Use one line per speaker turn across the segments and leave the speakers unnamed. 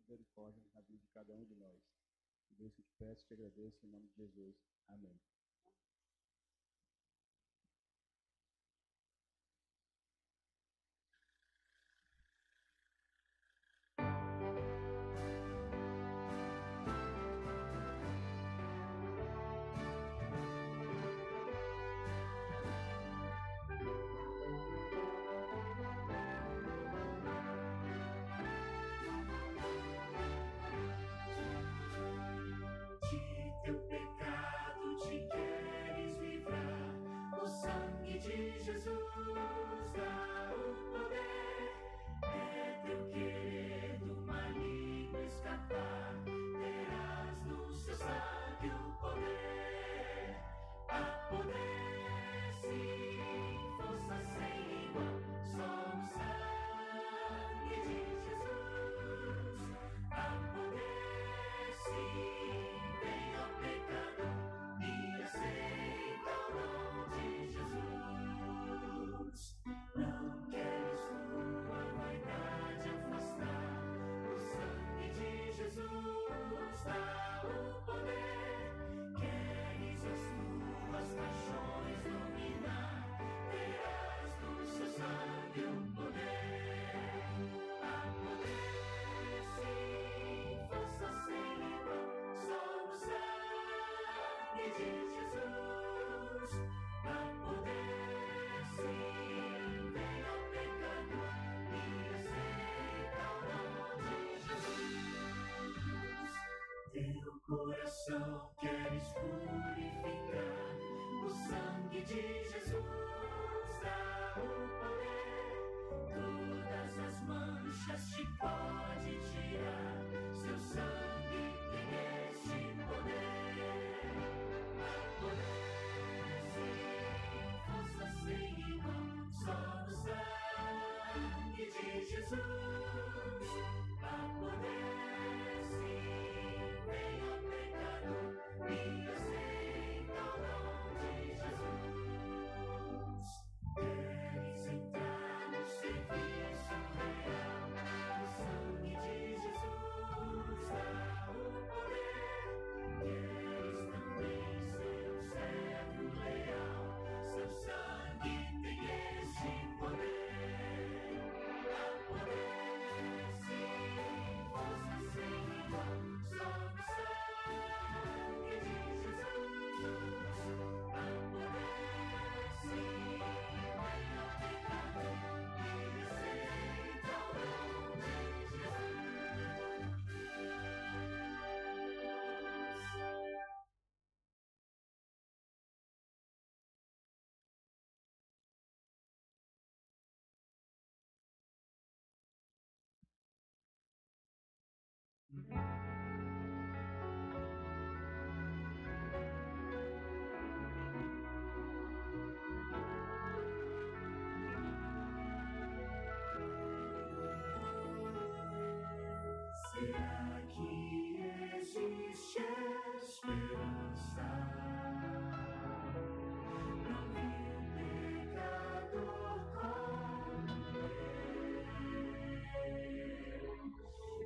Misericórdia na vida de cada um de nós. Deus, que te peço e te agradeço em nome de Jesus. Amém.
Coração queres purificar, o sangue de Jesus dá o poder, todas as manchas te pode tirar, seu sangue tem este poder, a poder sim, força sem igual, só no sangue de Jesus, a poder sim. E aceita o nome de Jesus. Queres entrar no serviço real? O sangue de Jesus dá o poder. Queres também ser um servo leal? Seu sangue tem este poder. A poder sim, força sem igual, só no sangue de Jesus, a poder sim, vem ao pecador e aceita o nome de Será que existe esperança? Não vi o pecador correr.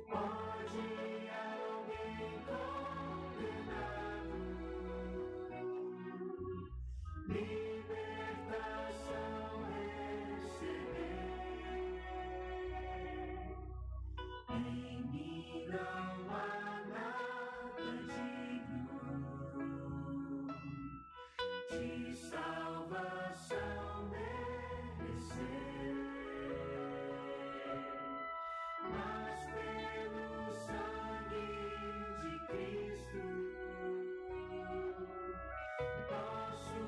Pode alguém condenado libertação receber? Em mim não há nada digno de salvação merecer, mas pelo sangue de Cristo posso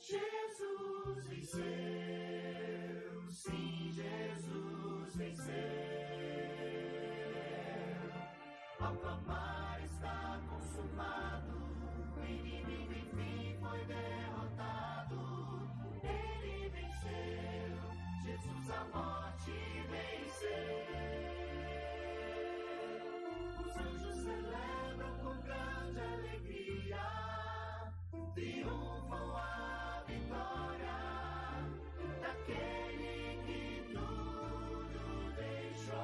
Jesus venceu, sim, Jesus venceu. Ao clamar está consumado, o inimigo enfim foi derrotado. Ele venceu, Jesus a morte venceu. Os anjos celebram com grande alegria, triunfam a vitória daquele que tudo deixou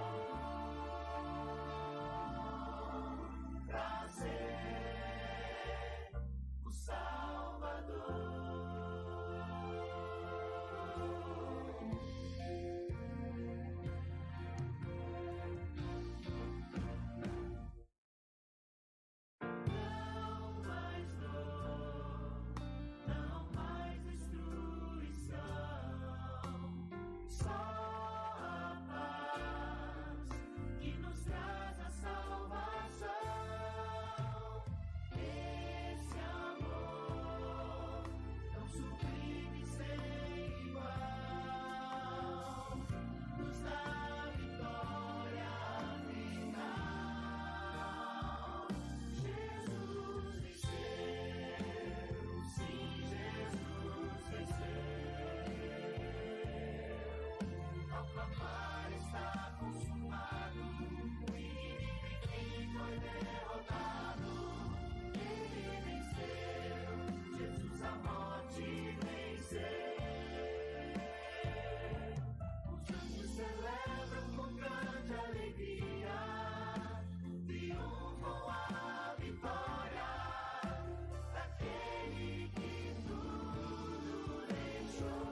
pra ser o Salvador. Não mais dor, não mais destruição, só a paz que nos traz a salvação. Esse amor tão sublime e sem igual nos dá a vitória final. Jesus venceu, sim, Jesus venceu. Ao clamar está consumado, o inimigo enfim foi derrotado. Ele venceu, Jesus a morte venceu. Os anjos celebram com grande alegria, triunfam a vitória daquele que tudo deixou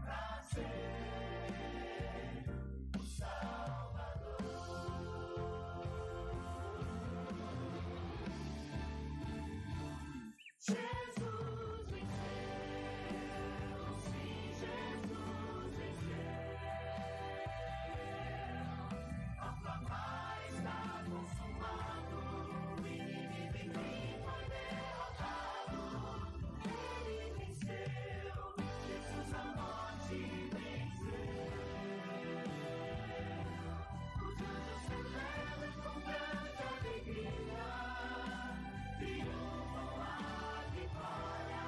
pra ser o Salvador. Jesus venceu, sim, Jesus venceu. Ao clamar está consumado, o inimigo enfim foi derrotado. Ele venceu, Jesus a morte venceu. Os anjos celebram com grande alegria, triunfam a vitória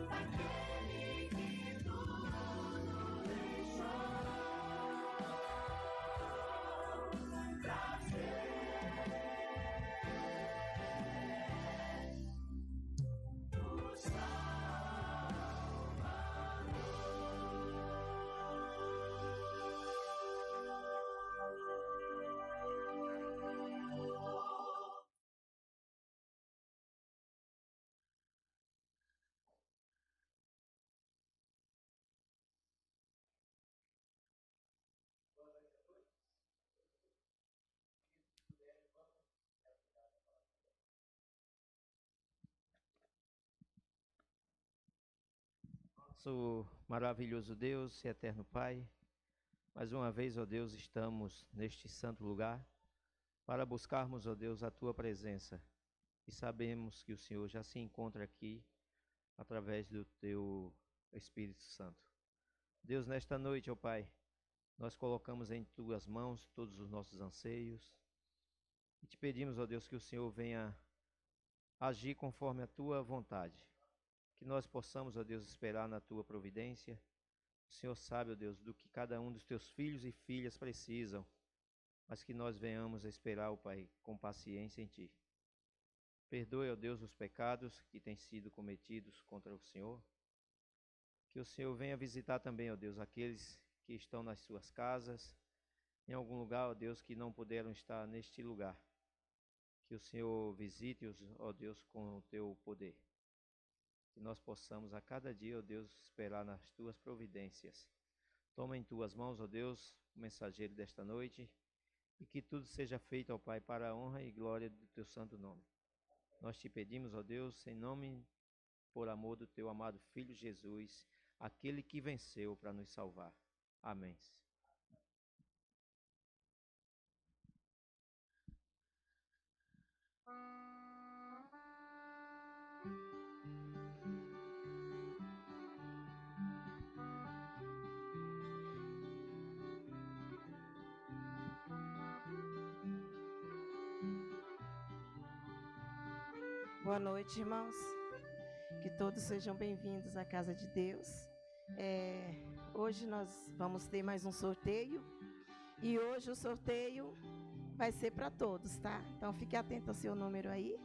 daquele que tudo deixou pra ser o Salvador.
Nosso maravilhoso Deus e eterno Pai, mais uma vez, ó Deus, estamos neste santo lugar para buscarmos, ó Deus, a Tua presença. E sabemos que o Senhor já se encontra aqui através do Teu Espírito Santo. Deus, nesta noite, ó Pai, nós colocamos em Tuas mãos todos os nossos anseios e te pedimos, ó Deus, que o Senhor venha agir conforme a Tua vontade. Que nós possamos, ó Deus, esperar na Tua providência. O Senhor sabe, ó Deus, do que cada um dos Teus filhos e filhas precisam, mas que nós venhamos a esperar, ó Pai, com paciência em Ti. Perdoe, ó Deus, os pecados que têm sido cometidos contra o Senhor. Que o Senhor venha visitar também, ó Deus, aqueles que estão nas suas casas, em algum lugar, ó Deus, que não puderam estar neste lugar. Que o Senhor visite-os, ó Deus, com o Teu poder. Que nós possamos a cada dia, ó Deus, esperar nas Tuas providências. Toma em Tuas mãos, ó Deus, o mensageiro desta noite, e que tudo seja feito, ó Pai, para a honra e glória do Teu santo nome. Nós te pedimos, ó Deus, em nome, por amor do Teu amado Filho Jesus, aquele que venceu para nos salvar. Amém.
Boa noite, irmãos. Que todos sejam bem-vindos à casa de Deus. Hoje nós vamos ter mais um sorteio. E hoje o sorteio vai ser para todos, tá? Então fique atento ao seu número aí.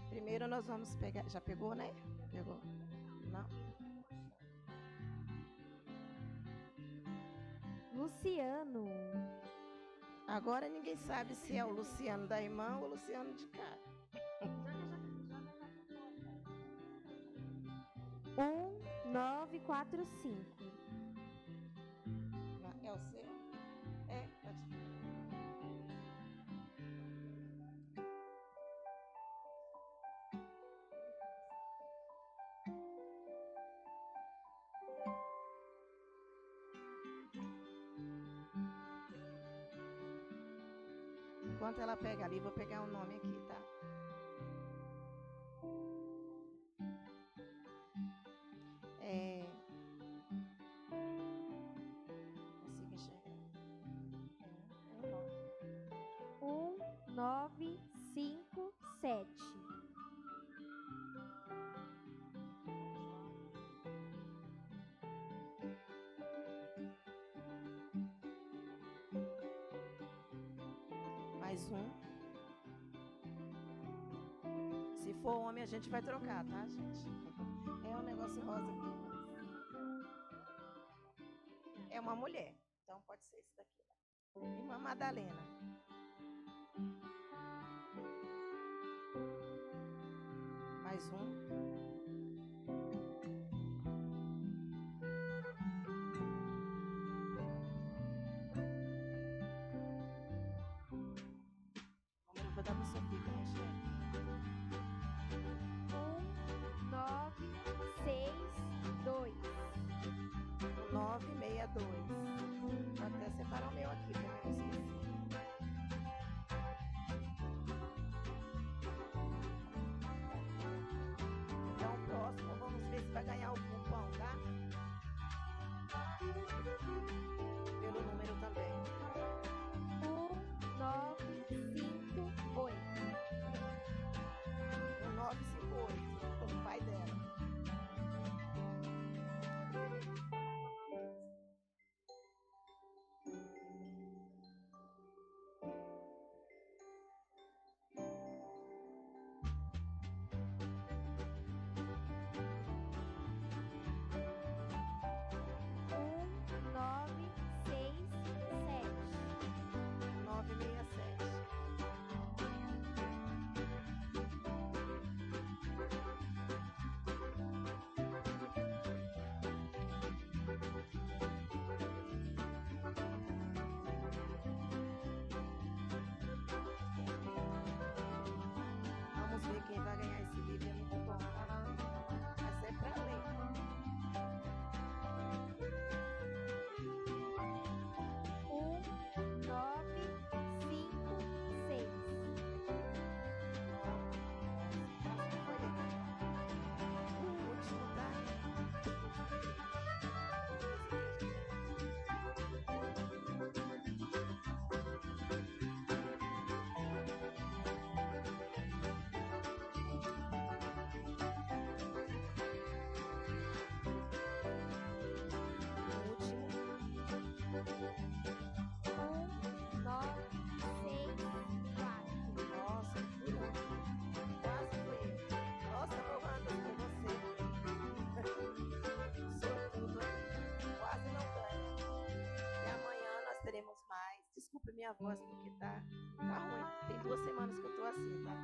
Primeiro nós vamos pegar... Já pegou, né? Pegou? Não?
Luciano.
Agora ninguém sabe se é o Luciano da irmã ou o Luciano de cá.
1945.
É o seu? É, pode. Enquanto ela pega ali, vou pegar o nome aqui, tá? Consigo enxergar.
1957.
Mais um. Se for homem, a gente vai trocar, tá, gente? É um negócio rosa aqui. É uma mulher. Então pode ser esse daqui. Irmã Madalena. Mais um. Eu vou dar para o Sofia, que eu não enxergo.
1962.
962. Vou até separar o meu aqui, para eu não esquecer. Então, o próximo, vamos ver se vai ganhar o cupom, tá? Pelo número também.
1958.
1958, do pai dela.
Nove, seis, sete.
967. Vamos ver quem vai ganhar esse livro, é muito bom, tá? Mas é pra ler.
Nove, cinco, seis.
Acho que foi o último, tá? O último.
1964.
Nossa, fui eu. Quase fui eu. Nossa, Rolando, foi você. Sortudo, hein? Quase não ganha. E amanhã nós teremos mais. Desculpe minha voz, porque tá ruim. Tem 2 semanas que eu tô assim, tá?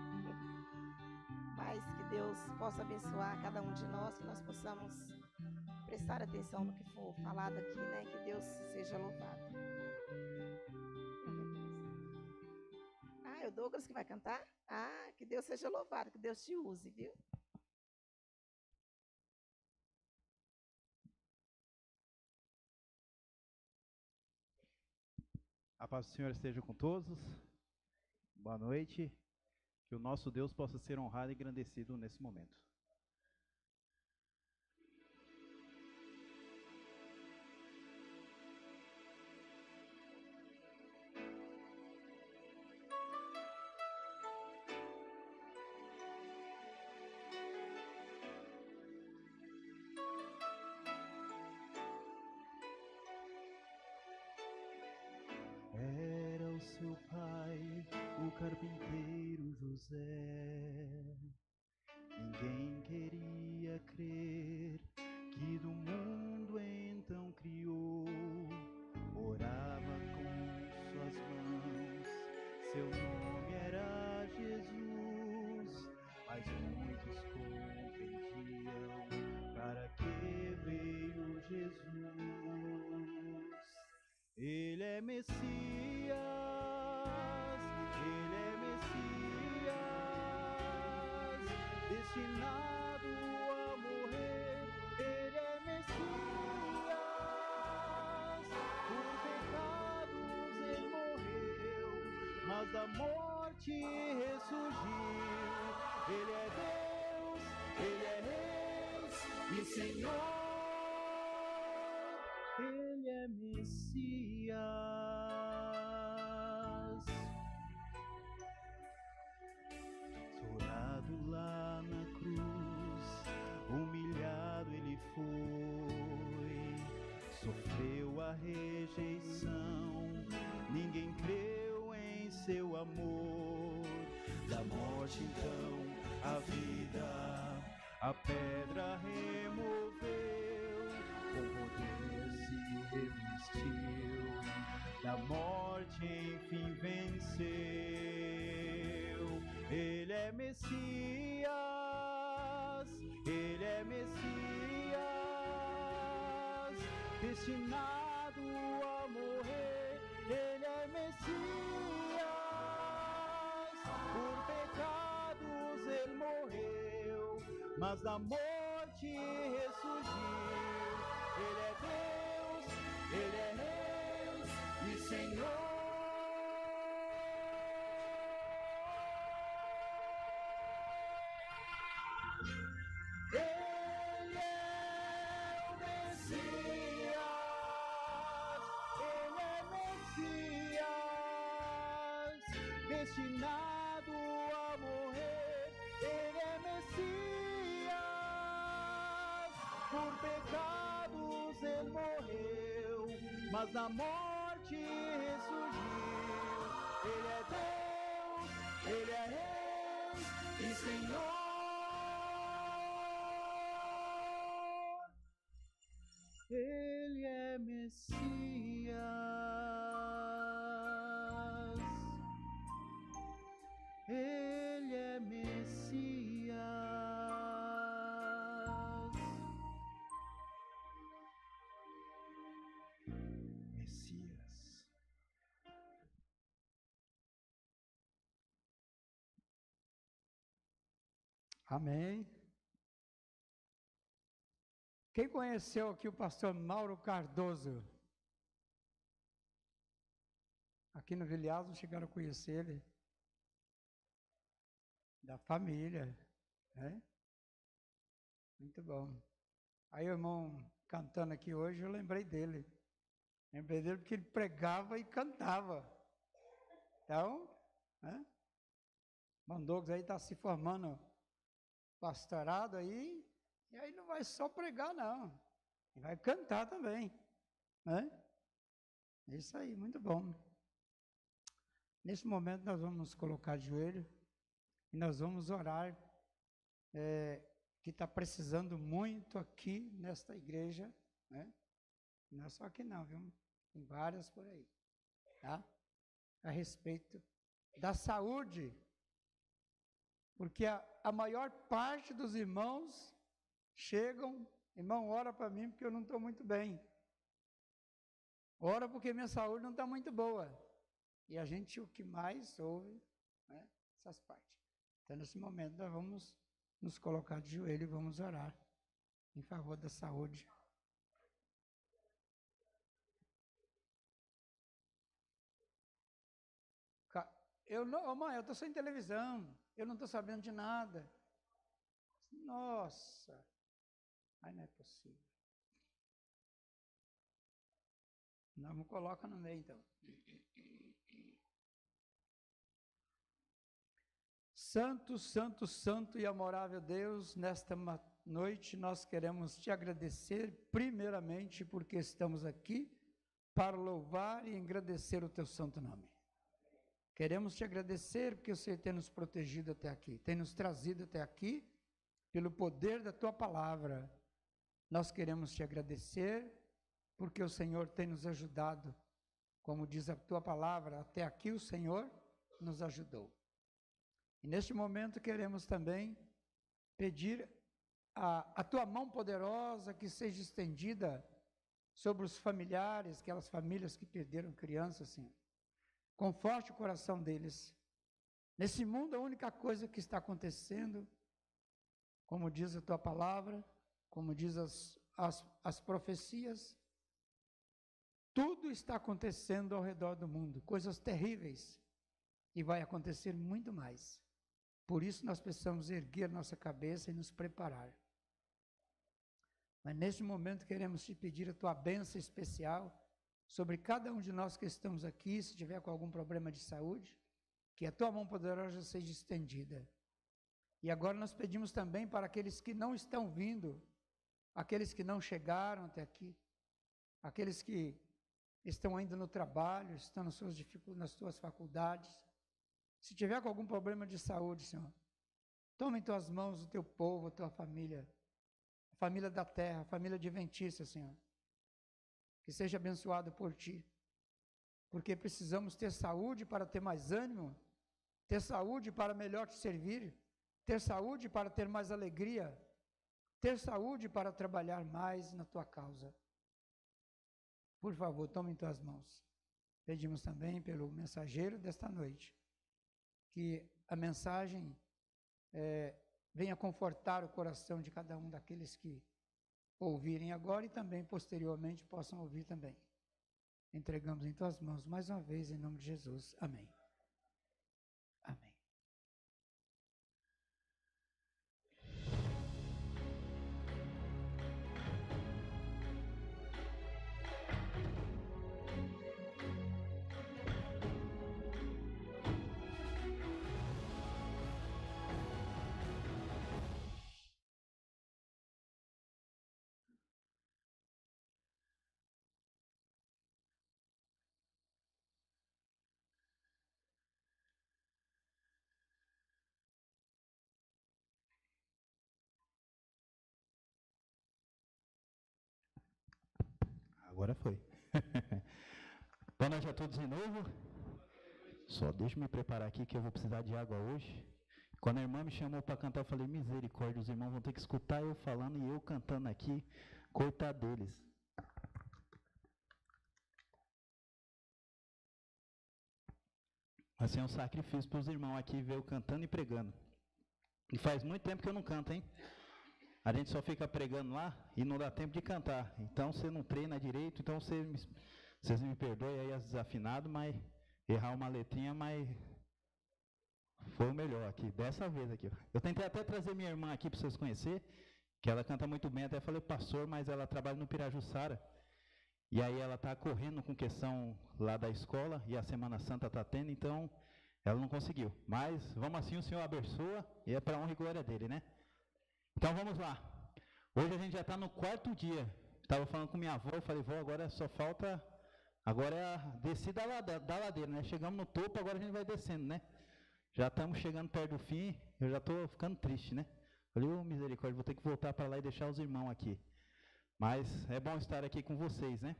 Mas que Deus possa abençoar cada um de nós, que nós possamos prestar atenção no que for falado aqui, né? Que Deus seja louvado. Ah, é o Douglas que vai cantar? Ah, que Deus seja louvado, que Deus te use, viu?
A paz do Senhor esteja com todos. Boa noite. Que o nosso Deus possa ser honrado e engrandecido nesse momento. carpinteiro José. Ninguém queria crer que do mundo então criou. Orava com suas mãos, seu nome era Jesus, mas muitos compreendiam para que veio Jesus. Ele é Messias, ele é Messias, destinado a morrer. Ele é Messias, por pecados ele morreu, mas da morte ressurgiu. Ele é Deus, ele é Rei e Senhor. Ele é Messias. Chorado lá na cruz, humilhado ele foi, sofreu a rejeição, ninguém creu em seu amor. Da morte então a vida, a pedra removeu, com poder se revestiu, da morte enfim venceu. Ele é Messias, ele é Messias, destinado a morrer. Ele é Messias, por pecados ele morreu, mas da morte ressurgiu. Ele é Deus, ele é Rei e Senhor. Ele é o Messias, ele é Messias, destinado a morrer. Ele é Messias, por pecados ele morreu, mas na morte ressurgiu. Ele é Deus, ele é Rei e Senhor. Ele é Messias. Ele é Messias. Messias.
Amém. Quem conheceu aqui o pastor Mauro Cardoso? Aqui no Vilhaço chegaram a conhecer ele. Da família, né? Muito bom. Aí o irmão cantando aqui hoje, eu lembrei dele. Lembrei dele porque ele pregava e cantava. Então, né? Mandou aí está se formando pastorado aí, e aí não vai só pregar não, ele vai cantar também, né? É isso aí, muito bom. Nesse momento nós vamos nos colocar de joelho e nós vamos orar, que está precisando muito aqui nesta igreja, né? Não é só aqui não, viu? Tem várias por aí, tá? A respeito da saúde, porque a maior parte dos irmãos chegam, irmão, ora para mim porque eu não estou muito bem. Ora porque minha saúde não está muito boa. E a gente o que mais ouve, né, essas partes. Então, nesse momento, nós vamos nos colocar de joelho e vamos orar em favor da saúde. Mãe, eu estou sem televisão, eu não estou sabendo de nada. Nossa, aí não é possível. Não me coloca no meio, então. Santo, santo, santo e amorável Deus, nesta noite nós queremos te agradecer, primeiramente, porque estamos aqui para louvar e engrandecer o teu santo nome. Queremos te agradecer porque o Senhor tem nos protegido até aqui, tem nos trazido até aqui, pelo poder da tua palavra. Nós queremos te agradecer porque o Senhor tem nos ajudado. Como diz a tua palavra, até aqui o Senhor nos ajudou. E neste momento queremos também pedir a tua mão poderosa que seja estendida sobre os familiares, aquelas famílias que perderam crianças, Senhor. Conforte o coração deles. Nesse mundo, a única coisa que está acontecendo, como diz a tua palavra, como diz as profecias, tudo está acontecendo ao redor do mundo, coisas terríveis, e vai acontecer muito mais. Por isso nós precisamos erguer nossa cabeça e nos preparar. Mas neste momento queremos te pedir a tua bênção especial sobre cada um de nós que estamos aqui, se tiver com algum problema de saúde, que a tua mão poderosa seja estendida. E agora nós pedimos também para aqueles que não estão vindo, aqueles que não chegaram até aqui, aqueles que estão ainda no trabalho, estão nas suas faculdades. Se tiver com algum problema de saúde, Senhor, toma em tuas mãos o teu povo, a tua família, a família da terra, a família adventista, Senhor, que seja abençoado por ti, porque precisamos ter saúde para ter mais ânimo, ter saúde para melhor te servir, ter saúde para ter mais alegria, ter saúde para trabalhar mais na tua causa. Por favor, toma em tuas mãos. Pedimos também pelo mensageiro desta noite, que a mensagem venha confortar o coração de cada um daqueles que ouvirem agora e também posteriormente possam ouvir também. Entregamos em tuas mãos mais uma vez, em nome de Jesus. Amém. Amém.
Agora foi. Boa noite a todos de novo. Só deixa eu me preparar aqui que eu vou precisar de água hoje. Quando a irmã me chamou para cantar, eu falei, misericórdia, os irmãos vão ter que escutar eu falando e eu cantando aqui, coitado deles. Assim é um sacrifício para os irmãos aqui ver eu cantando e pregando. E faz muito tempo que eu não canto, hein? A gente só fica pregando lá e não dá tempo de cantar. Então você não treina direito, então vocês me perdoem aí as desafinadas, mas errar uma letrinha, mas foi o melhor aqui, dessa vez aqui. Eu tentei até trazer minha irmã aqui para vocês conhecerem, que ela canta muito bem, até falei, pastor, mas ela trabalha no Pirajussara. E aí ela está correndo com questão lá da escola, e a Semana Santa está tendo, então ela não conseguiu. Mas vamos assim, o Senhor abençoa, e é para honra e glória dele, né? Então vamos lá. Hoje a gente já está no 4º dia. Estava falando com minha avó, eu falei, vó, agora só falta, agora é a descida da ladeira, né? Chegamos no topo, agora a gente vai descendo, né? Já estamos chegando perto do fim, eu já estou ficando triste, né? Falei, ô misericórdia, vou ter que voltar para lá e deixar os irmãos aqui. Mas é bom estar aqui com vocês, né?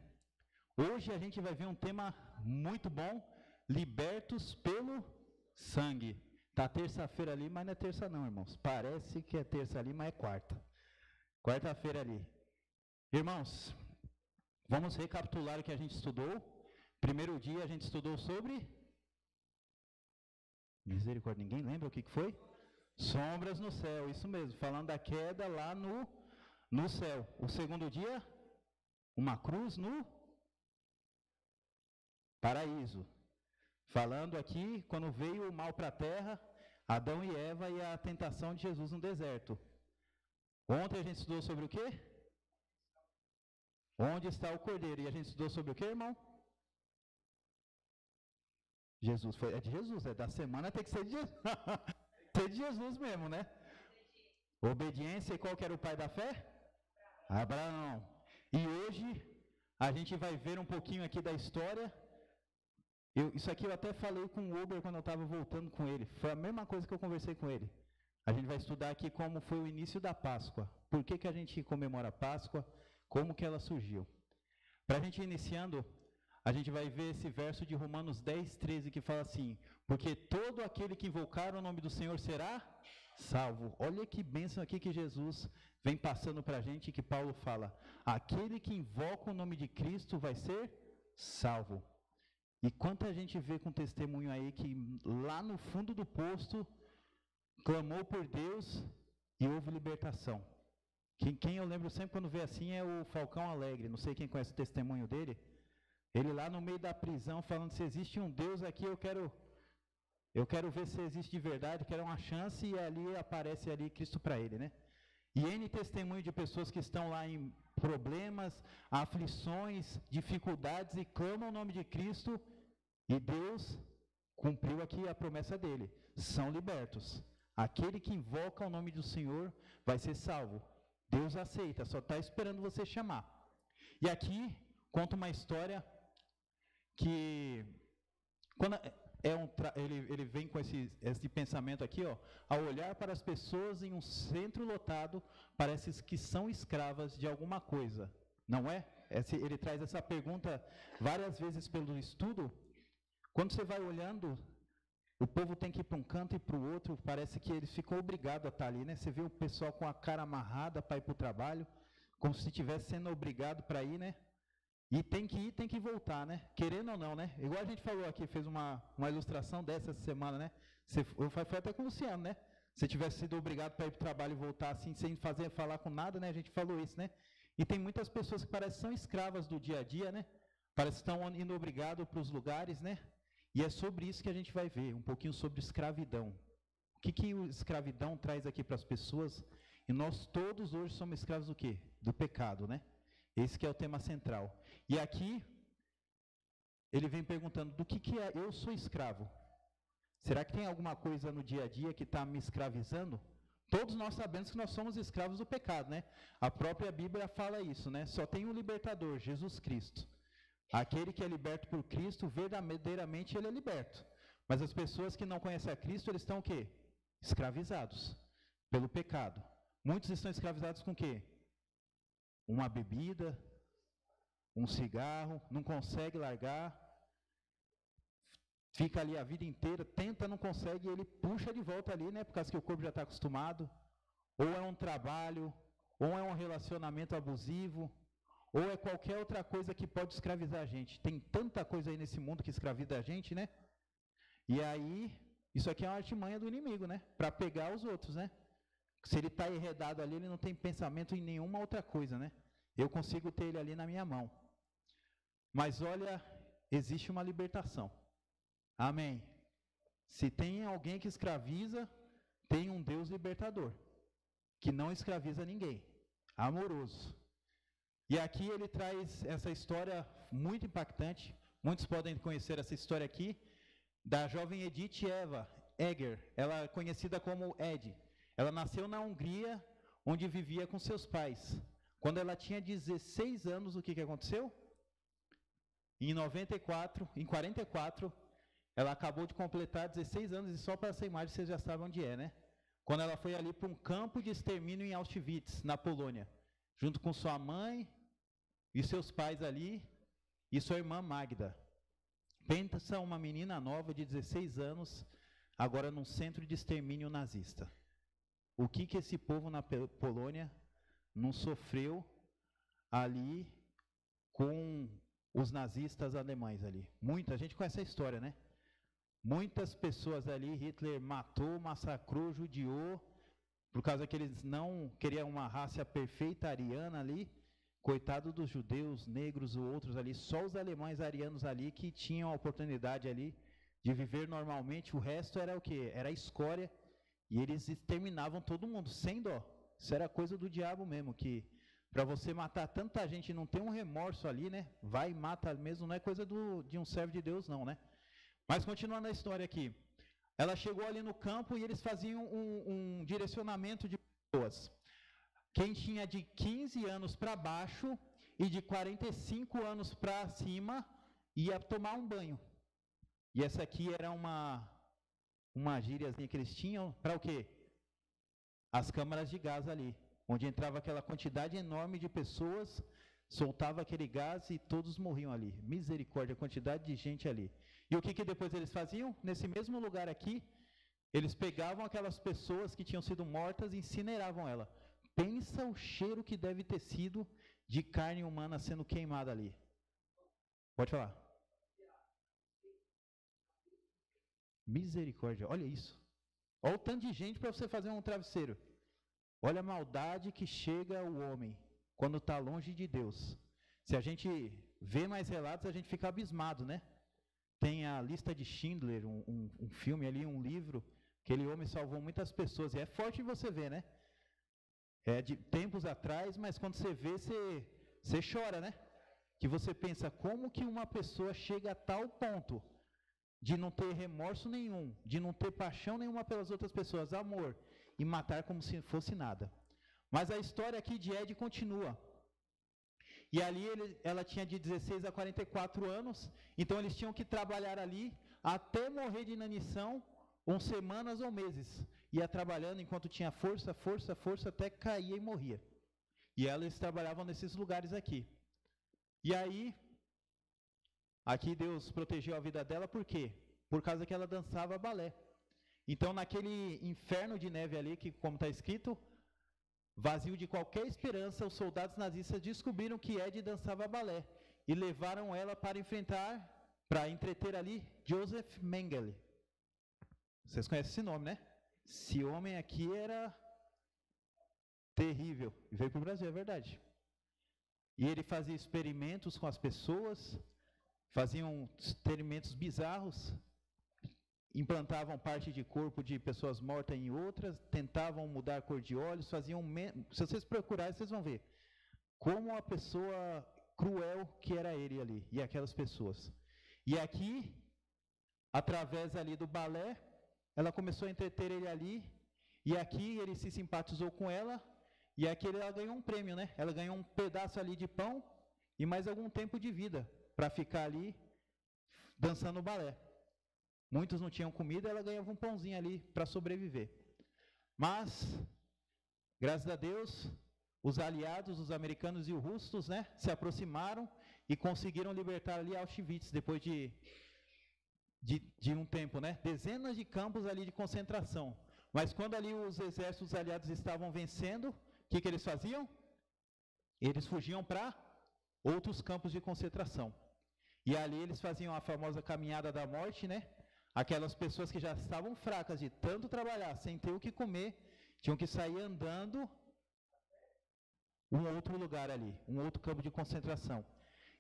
Hoje a gente vai ver um tema muito bom, libertos pelo sangue. Tá terça-feira ali, mas não é terça não, irmãos. Parece que é terça ali, mas é quarta. Quarta-feira ali. Irmãos, vamos recapitular o que a gente estudou. Primeiro dia a gente estudou sobre... Misericórdia, ninguém lembra o que foi? Sombras no céu, isso mesmo. Falando da queda lá no céu. O segundo dia, uma cruz no paraíso. Falando aqui, quando veio o mal para a terra, Adão e Eva e a tentação de Jesus no deserto. Ontem a gente estudou sobre o quê? Onde está o cordeiro? E a gente estudou sobre o quê, irmão? Jesus, é de Jesus, é da semana, tem que ser de Jesus. Ser de Jesus mesmo, né? Obediência, e qual que era o pai da fé? Abraão. E hoje a gente vai ver um pouquinho aqui da história Isso aqui eu até falei com o Uber quando eu estava voltando com ele. Foi a mesma coisa que eu conversei com ele. A gente vai estudar aqui como foi o início da Páscoa. Por que a gente comemora a Páscoa? Como que ela surgiu? Para a gente ir iniciando, a gente vai ver esse verso de Romanos 10, 13, que fala assim: porque todo aquele que invocar o nome do Senhor será salvo. Olha que bênção aqui que Jesus vem passando para a gente, que Paulo fala: aquele que invoca o nome de Cristo vai ser salvo. E quanta gente vê com testemunho aí que lá no fundo do poço clamou por Deus e houve libertação. Quem eu lembro sempre quando vê assim é o Falcão Alegre. Não sei quem conhece o testemunho dele. Ele lá no meio da prisão falando: se existe um Deus aqui, eu quero ver se existe de verdade, quero uma chance. E ali aparece ali Cristo para ele, né? E N testemunho de pessoas que estão lá em problemas, aflições, dificuldades e clamam o nome de Cristo, e Deus cumpriu aqui a promessa dele: são libertos. Aquele que invoca o nome do Senhor vai ser salvo. Deus aceita, só está esperando você chamar. E aqui conta uma história que quando ele vem com esse pensamento aqui, ó: ao olhar para as pessoas em um centro lotado, parece que são escravas de alguma coisa, não é? Ele traz essa pergunta várias vezes pelo estudo. Quando você vai olhando, o povo tem que ir para um canto e para o outro, parece que eles ficam obrigados a estar ali, né? Você vê o pessoal com a cara amarrada para ir para o trabalho, como se estivesse sendo obrigado para ir, né? E tem que ir, tem que voltar, né? Querendo ou não, né? Igual a gente falou aqui, fez uma ilustração dessa semana, né? Foi até com o Luciano, né? Se tivesse sido obrigado para ir para o trabalho e voltar assim, sem falar com nada, né? A gente falou isso, né? E tem muitas pessoas que parecem que são escravas do dia a dia, né? Parece que estão indo obrigado para os lugares, né? E é sobre isso que a gente vai ver, um pouquinho sobre escravidão. O que a escravidão traz aqui para as pessoas? E nós todos hoje somos escravos do quê? Do pecado, né? Esse que é o tema central. E aqui, ele vem perguntando: do que é eu sou escravo? Será que tem alguma coisa no dia a dia que está me escravizando? Todos nós sabemos que nós somos escravos do pecado, né? A própria Bíblia fala isso, né? Só tem um libertador, Jesus Cristo. Aquele que é liberto por Cristo, verdadeiramente ele é liberto. Mas as pessoas que não conhecem a Cristo, eles estão o quê? Escravizados pelo pecado. Muitos estão escravizados com o quê? Uma bebida, um cigarro, não consegue largar, fica ali a vida inteira, tenta, não consegue, e ele puxa de volta ali, né? Por causa que o corpo já está acostumado. Ou é um trabalho, ou é um relacionamento abusivo, ou é qualquer outra coisa que pode escravizar a gente. Tem tanta coisa aí nesse mundo que escraviza a gente, né? E aí, isso aqui é uma artimanha do inimigo, né? Para pegar os outros, né? Se ele está enredado ali, ele não tem pensamento em nenhuma outra coisa, né? Eu consigo ter ele ali na minha mão. Mas olha, existe uma libertação. Amém. Se tem alguém que escraviza, tem um Deus libertador, que não escraviza ninguém, amoroso. E aqui ele traz essa história muito impactante. Muitos podem conhecer essa história aqui, da jovem Edith Eva Eger. Ela é conhecida como Ed. Ela nasceu na Hungria, onde vivia com seus pais. Quando ela tinha 16 anos, o que aconteceu? Em 44, ela acabou de completar 16 anos, e só para essa imagem vocês já sabem onde é, né? Quando ela foi ali para um campo de extermínio em Auschwitz, na Polônia, junto com sua mãe e seus pais ali, e sua irmã Magda. Pensa uma menina nova de 16 anos, agora num centro de extermínio nazista. O que esse povo na Polônia não sofreu ali com os nazistas alemães ali? Muita gente conhece a história, né? Muitas pessoas ali, Hitler matou, massacrou, judiou, por causa que eles não queriam uma raça perfeita ariana ali. Coitado dos judeus, negros ou outros ali, só os alemães arianos ali que tinham a oportunidade ali de viver normalmente. O resto era o quê? Era a escória, e eles exterminavam todo mundo, sem dó. Isso era coisa do diabo mesmo, que para você matar tanta gente e não ter um remorso ali, né? Vai e mata mesmo, não é coisa de um servo de Deus não, né? Mas continuando a história aqui, ela chegou ali no campo e eles faziam um direcionamento de pessoas. Quem tinha de 15 anos para baixo e de 45 anos para cima ia tomar um banho. E essa aqui era uma gíriazinha que eles tinham para o quê? As câmaras de gás ali, onde entrava aquela quantidade enorme de pessoas, soltava aquele gás e todos morriam ali. Misericórdia, a quantidade de gente ali. E o que depois eles faziam? Nesse mesmo lugar aqui, eles pegavam aquelas pessoas que tinham sido mortas e incineravam ela. Pensa o cheiro que deve ter sido de carne humana sendo queimada ali. Pode falar. Misericórdia, olha isso. Olha o tanto de gente para você fazer um travesseiro. Olha a maldade que chega ao homem quando está longe de Deus. Se a gente vê mais relatos, a gente fica abismado, né? Tem a Lista de Schindler, um filme ali, um livro, aquele homem salvou muitas pessoas. E é forte você ver, né? É de tempos atrás, mas quando você vê, você chora, né? Que você pensa, como que uma pessoa chega a tal ponto de não ter remorso nenhum, de não ter paixão nenhuma pelas outras pessoas, amor, e matar como se fosse nada. Mas a história aqui de Ed continua. E ali ela tinha de 16 a 44 anos, então eles tinham que trabalhar ali até morrer de inanição, ou semanas ou meses. Ia trabalhando enquanto tinha força, até que caía e morria. E eles trabalhavam nesses lugares aqui. E aí, aqui Deus protegeu a vida dela, por quê? Por causa que ela dançava balé. Então, naquele inferno de neve ali, que como está escrito, vazio de qualquer esperança, os soldados nazistas descobriram que Ed dançava balé e levaram ela para entreter ali, Joseph Mengele. Vocês conhecem esse nome, né? Esse homem aqui era terrível. E veio para o Brasil, é verdade. E ele fazia experimentos com as pessoas, faziam experimentos bizarros, implantavam parte de corpo de pessoas mortas em outras, tentavam mudar a cor de olhos, faziam... Se vocês procurarem, vocês vão ver como a pessoa cruel que era ele ali, e aquelas pessoas. E aqui, através ali do balé, ela começou a entreter ele ali, e aqui ele se simpatizou com ela, e aqui ela ganhou um prêmio, né? Ela ganhou um pedaço ali de pão e mais algum tempo de vida para ficar ali dançando balé. Muitos não tinham comida, ela ganhava um pãozinho ali para sobreviver. Mas, graças a Deus, os aliados, os americanos e os russos, né, se aproximaram e conseguiram libertar ali Auschwitz depois de um tempo, né? Dezenas de campos ali de concentração. Mas quando ali os exércitos aliados estavam vencendo, o que eles faziam? Eles fugiam para outros campos de concentração. E ali eles faziam a famosa caminhada da morte, né? Aquelas pessoas que já estavam fracas de tanto trabalhar, sem ter o que comer, tinham que sair andando um outro lugar ali, um outro campo de concentração.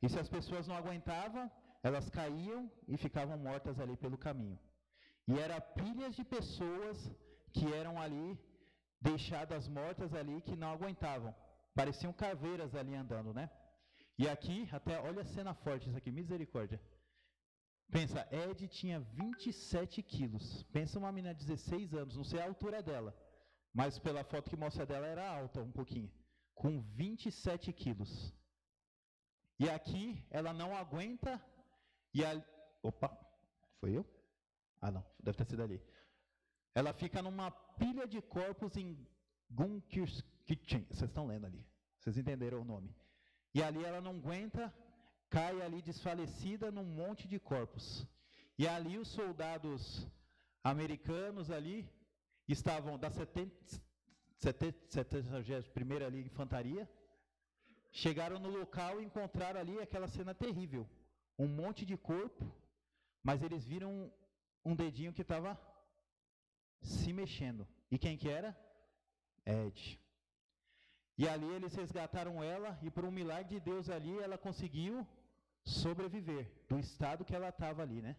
E se as pessoas não aguentavam, elas caíam e ficavam mortas ali pelo caminho. E eram pilhas de pessoas que eram ali, deixadas mortas ali, que não aguentavam. Pareciam caveiras ali andando, né? E aqui, até, olha a cena forte isso aqui, misericórdia. Pensa, Ed tinha 27 quilos. Pensa uma menina de 16 anos, não sei a altura dela, mas pela foto que mostra dela era alta um pouquinho, com 27 quilos. E aqui, ela não aguenta, e a... Opa, foi eu? Ah não, deve ter sido ali. Ela fica numa pilha de corpos em Gunkerskirchen. Vocês estão lendo ali, vocês entenderam o nome. E ali ela não aguenta, cai ali desfalecida num monte de corpos. E ali os soldados americanos ali estavam da 71ª ali infantaria, chegaram no local e encontraram ali aquela cena terrível. Um monte de corpo, mas eles viram um dedinho que estava se mexendo. E quem que era? Ed. E ali eles resgataram ela e por um milagre de Deus ali ela conseguiu sobreviver do estado que ela estava ali, né?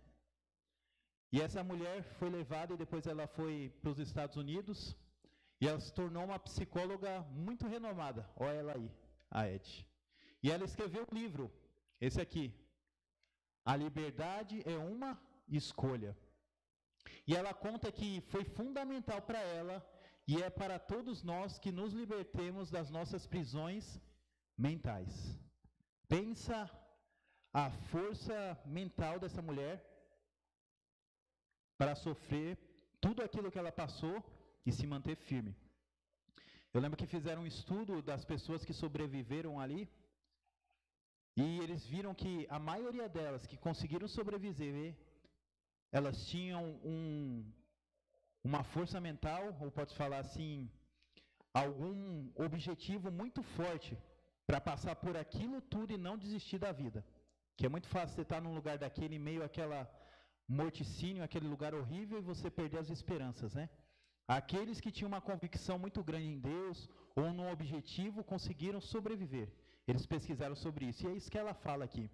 E essa mulher foi levada e depois ela foi para os Estados Unidos e ela se tornou uma psicóloga muito renomada. Olha ela aí, a Ed. E ela escreveu um livro, esse aqui, A Liberdade é uma Escolha. E ela conta que foi fundamental para ela e é para todos nós que nos libertemos das nossas prisões mentais. Pensa a força mental dessa mulher para sofrer tudo aquilo que ela passou e se manter firme. Eu lembro que fizeram um estudo das pessoas que sobreviveram ali, e eles viram que a maioria delas que conseguiram sobreviver, elas tinham uma força mental, ou pode falar assim, algum objetivo muito forte para passar por aquilo tudo e não desistir da vida. Que é muito fácil você estar num lugar daquele, em meio àquela morticínio, aquele lugar horrível, e você perder as esperanças, né? Aqueles que tinham uma convicção muito grande em Deus, ou num objetivo, conseguiram sobreviver. Eles pesquisaram sobre isso, e é isso que ela fala aqui.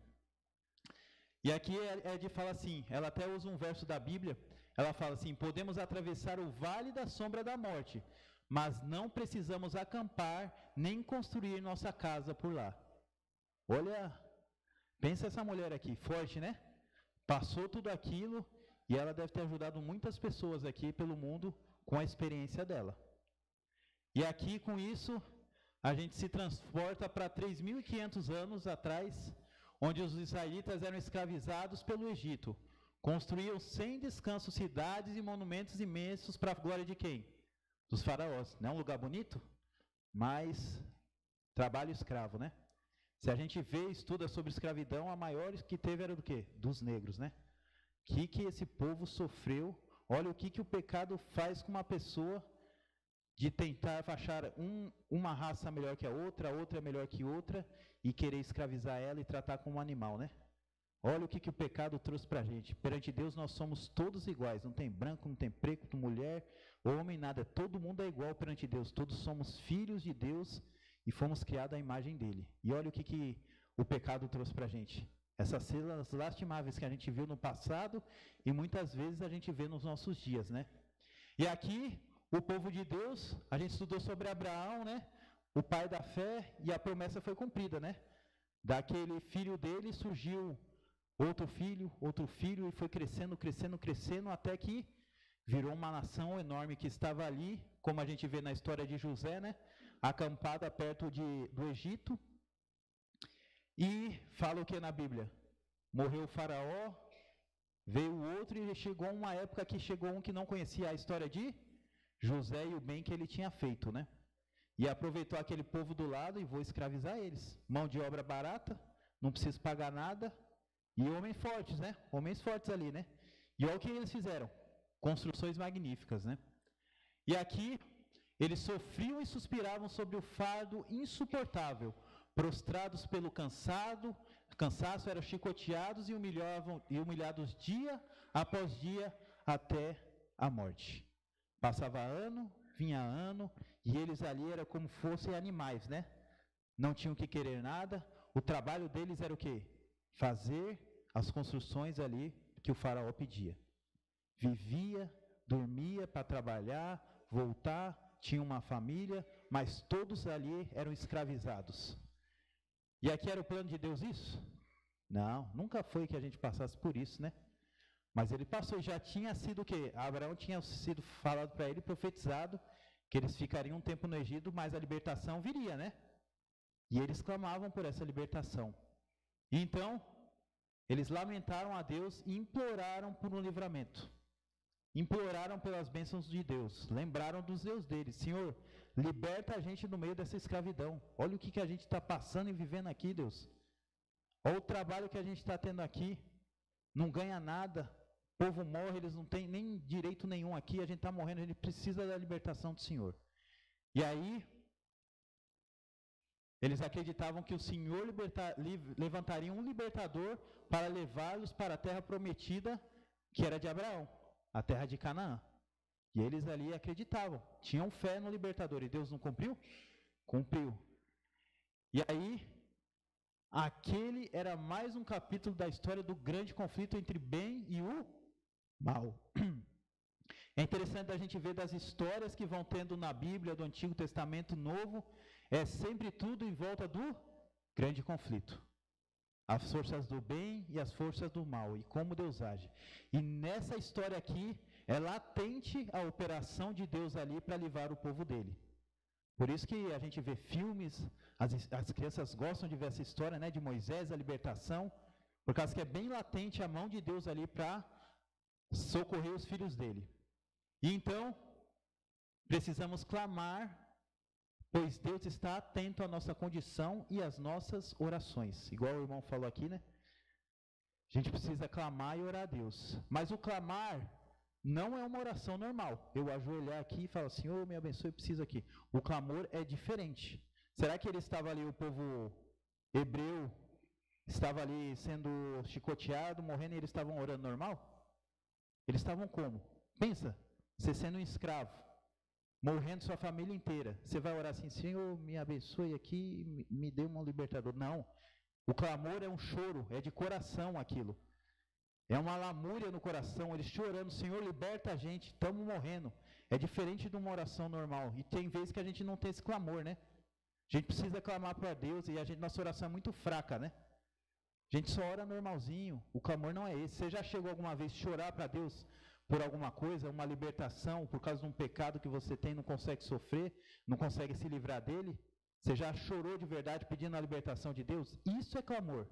E aqui é de falar assim, ela até usa um verso da Bíblia, ela fala assim: podemos atravessar o vale da sombra da morte, mas não precisamos acampar, nem construir nossa casa por lá. Olha, pensa essa mulher aqui, forte, né? Passou tudo aquilo, e ela deve ter ajudado muitas pessoas aqui pelo mundo com a experiência dela. E aqui, com isso, a gente se transporta para 3.500 anos atrás, onde os israelitas eram escravizados pelo Egito. Construíam sem descanso cidades e monumentos imensos para a glória de quem? Dos faraós. Não é um lugar bonito? Mas trabalho escravo, né? Se a gente vê e estuda sobre escravidão, a maior que teve era do quê? Dos negros, né? Que esse povo sofreu. Olha o que o pecado faz com uma pessoa, de tentar achar uma raça melhor que a outra é melhor que outra, e querer escravizar ela e tratar como um animal, né? Olha o que o pecado trouxe para a gente. Perante Deus nós somos todos iguais, não tem branco, não tem preto, mulher, homem, nada. Todo mundo é igual perante Deus, todos somos filhos de Deus e fomos criados à imagem dele. E olha o que o pecado trouxe para a gente. Essas cenas lastimáveis que a gente viu no passado e muitas vezes a gente vê nos nossos dias, né? E aqui, o povo de Deus, a gente estudou sobre Abraão, né? O pai da fé, e a promessa foi cumprida, né? Daquele filho dele surgiu outro filho, e foi crescendo, até que virou uma nação enorme que estava ali, como a gente vê na história de José, né? Acampada perto do Egito. E fala o que na Bíblia? Morreu o faraó, veio o outro, e chegou uma época que chegou um que não conhecia a história de José e o bem que ele tinha feito, né? E aproveitou aquele povo do lado e vou escravizar eles. Mão de obra barata, não preciso pagar nada. E homens fortes, né? Homens fortes ali, né? E olha o que eles fizeram. Construções magníficas, né? E aqui, eles sofriam e suspiravam sobre o fardo insuportável. Prostrados pelo cansaço, eram chicoteados e humilhados dia após dia até a morte. Passava ano, vinha ano, e eles ali eram como fossem animais, né? Não tinham que querer nada. O trabalho deles era o quê? Fazer as construções ali que o faraó pedia. Vivia, dormia para trabalhar, voltar, tinha uma família, mas todos ali eram escravizados. E aqui era o plano de Deus isso? Não, nunca foi que a gente passasse por isso, né? Mas ele passou, já tinha sido o quê? Abraão tinha sido falado para ele, profetizado, que eles ficariam um tempo no Egito, mas a libertação viria, né? E eles clamavam por essa libertação. E então, eles lamentaram a Deus e imploraram por um livramento. Imploraram pelas bênçãos de Deus. Lembraram dos Deus deles. Senhor, liberta a gente no meio dessa escravidão. Olha o que a gente está passando e vivendo aqui, Deus. Olha o trabalho que a gente está tendo aqui. Não ganha nada. O povo morre, eles não têm nem direito nenhum aqui. A gente está morrendo, a gente precisa da libertação do Senhor. E aí, eles acreditavam que o Senhor levantaria um libertador para levá-los para a terra prometida, que era de Abraão, a terra de Canaã. E eles ali acreditavam, tinham fé no libertador. E Deus não cumpriu? Cumpriu. E aí, aquele era mais um capítulo da história do grande conflito entre bem e o mal. É interessante a gente ver das histórias que vão tendo na Bíblia, do Antigo Testamento Novo, é sempre tudo em volta do grande conflito. As forças do bem e as forças do mal, e como Deus age. E nessa história aqui, é latente a operação de Deus ali para livrar o povo dele. Por isso que a gente vê filmes, as crianças gostam de ver essa história, né, de Moisés, a libertação, por causa que é bem latente a mão de Deus ali para socorrer os filhos dele. E então, precisamos clamar, pois Deus está atento à nossa condição e às nossas orações. Igual o irmão falou aqui, né? A gente precisa clamar e orar a Deus. Mas o clamar não é uma oração normal. Eu ajoelhar aqui e falar, Senhor, me abençoe, eu preciso aqui. O clamor é diferente. Será que ele estava ali, o povo hebreu, estava ali sendo chicoteado, morrendo, e eles estavam orando normal? Eles estavam como? Pensa, você sendo um escravo, morrendo sua família inteira. Você vai orar assim, Senhor, me abençoe aqui, me dê um libertador. Não. O clamor é um choro, é de coração aquilo. É uma lamúria no coração, eles chorando, Senhor, liberta a gente, estamos morrendo. É diferente de uma oração normal. E tem vezes que a gente não tem esse clamor, né? A gente precisa clamar para Deus e nossa oração é muito fraca, né? A gente só ora normalzinho, o clamor não é esse. Você já chegou alguma vez a chorar para Deus por alguma coisa, uma libertação, por causa de um pecado que você tem, não consegue sofrer, não consegue se livrar dele? Você já chorou de verdade pedindo a libertação de Deus? Isso é clamor.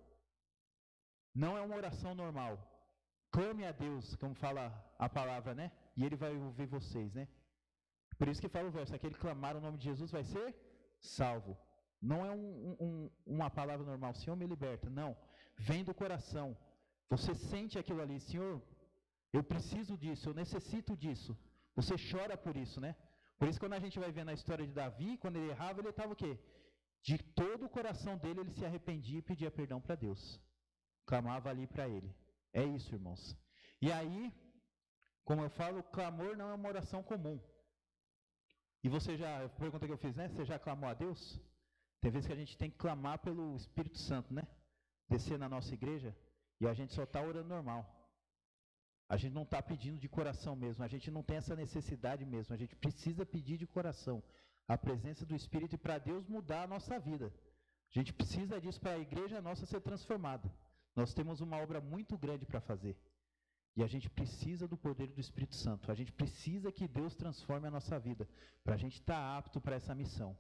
Não é uma oração normal. Clame a Deus, como fala a palavra, né? E Ele vai ouvir vocês, né? Por isso que fala o verso, aquele que clamar o nome de Jesus vai ser salvo. Não é uma palavra normal, Senhor me liberta. Não, vem do coração. Você sente aquilo ali, Senhor, eu preciso disso, eu necessito disso. Você chora por isso, né? Por isso, quando a gente vai ver na história de Davi, quando ele errava, ele estava o quê? De todo o coração dele, ele se arrependia e pedia perdão para Deus. Clamava ali para ele. É isso, irmãos. E aí, como eu falo, o clamor não é uma oração comum. E você já, a pergunta que eu fiz, né? Você já clamou a Deus? Tem vezes que a gente tem que clamar pelo Espírito Santo, né? Descer na nossa igreja e a gente só está orando normal. A gente não está pedindo de coração mesmo, a gente não tem essa necessidade mesmo, a gente precisa pedir de coração a presença do Espírito e para Deus mudar a nossa vida. A gente precisa disso para a igreja nossa ser transformada. Nós temos uma obra muito grande para fazer e a gente precisa do poder do Espírito Santo, a gente precisa que Deus transforme a nossa vida para a gente estar apto para essa missão.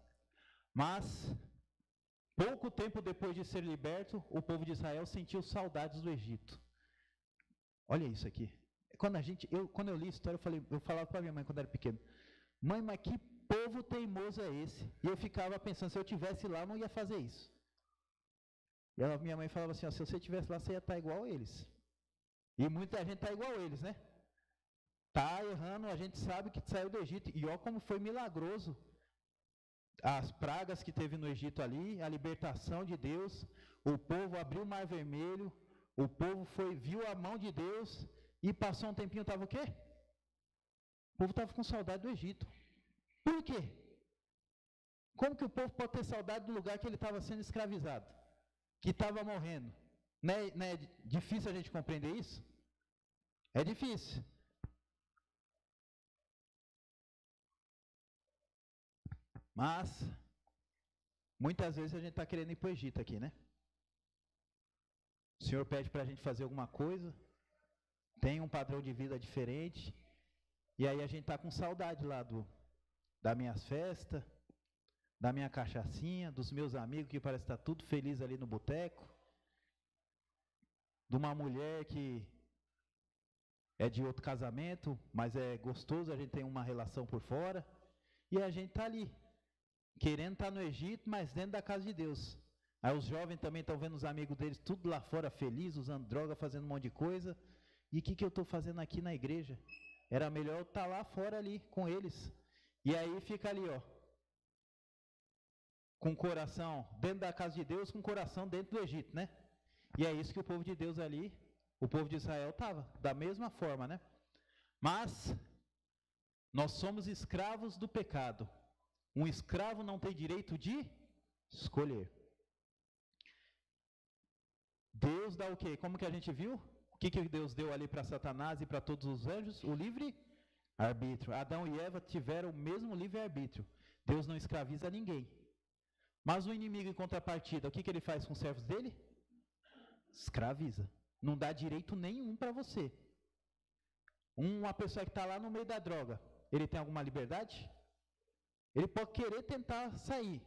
Mas, pouco tempo depois de ser liberto, o povo de Israel sentiu saudades do Egito. Olha isso aqui. Quando eu li a história, eu falava para minha mãe quando era pequeno, mãe, mas que povo teimoso é esse? E eu ficava pensando, se eu estivesse lá, eu não ia fazer isso. E minha mãe falava assim, ó, se você estivesse lá, você ia estar igual a eles. E muita gente está igual a eles, né? Está errando, a gente sabe que saiu do Egito. E olha como foi milagroso as pragas que teve no Egito ali, a libertação de Deus, o povo abriu o Mar Vermelho, o povo viu a mão de Deus e passou um tempinho, estava o quê? O povo estava com saudade do Egito. Por quê? Como que o povo pode ter saudade do lugar que ele estava sendo escravizado? Que estava morrendo? Não é difícil a gente compreender isso? É difícil. Mas, muitas vezes a gente está querendo ir para o Egito aqui, né? O Senhor pede para a gente fazer alguma coisa, tem um padrão de vida diferente, e aí a gente está com saudade lá das minhas festas, da minha cachaçinha, dos meus amigos que parece estar tudo feliz ali no boteco, de uma mulher que é de outro casamento, mas é gostoso, a gente tem uma relação por fora, e a gente está ali, querendo estar no Egito, mas dentro da casa de Deus. Aí os jovens também estão vendo os amigos deles tudo lá fora feliz, usando droga, fazendo um monte de coisa. E o que eu estou fazendo aqui na igreja? Era melhor eu estar lá fora ali com eles. E aí fica ali, ó, com o coração dentro da casa de Deus, com o coração dentro do Egito, né? E é isso que o povo de Deus ali, o povo de Israel estava, da mesma forma, né? Mas nós somos escravos do pecado. Um escravo não tem direito de escolher. Deus dá o quê? Como que a gente viu? O que Deus deu ali para Satanás e para todos os anjos? O livre arbítrio. Adão e Eva tiveram o mesmo livre arbítrio. Deus não escraviza ninguém. Mas o inimigo, em contrapartida, o que ele faz com os servos dele? Escraviza. Não dá direito nenhum para você. Uma pessoa que está lá no meio da droga, ele tem alguma liberdade? Ele pode querer tentar sair.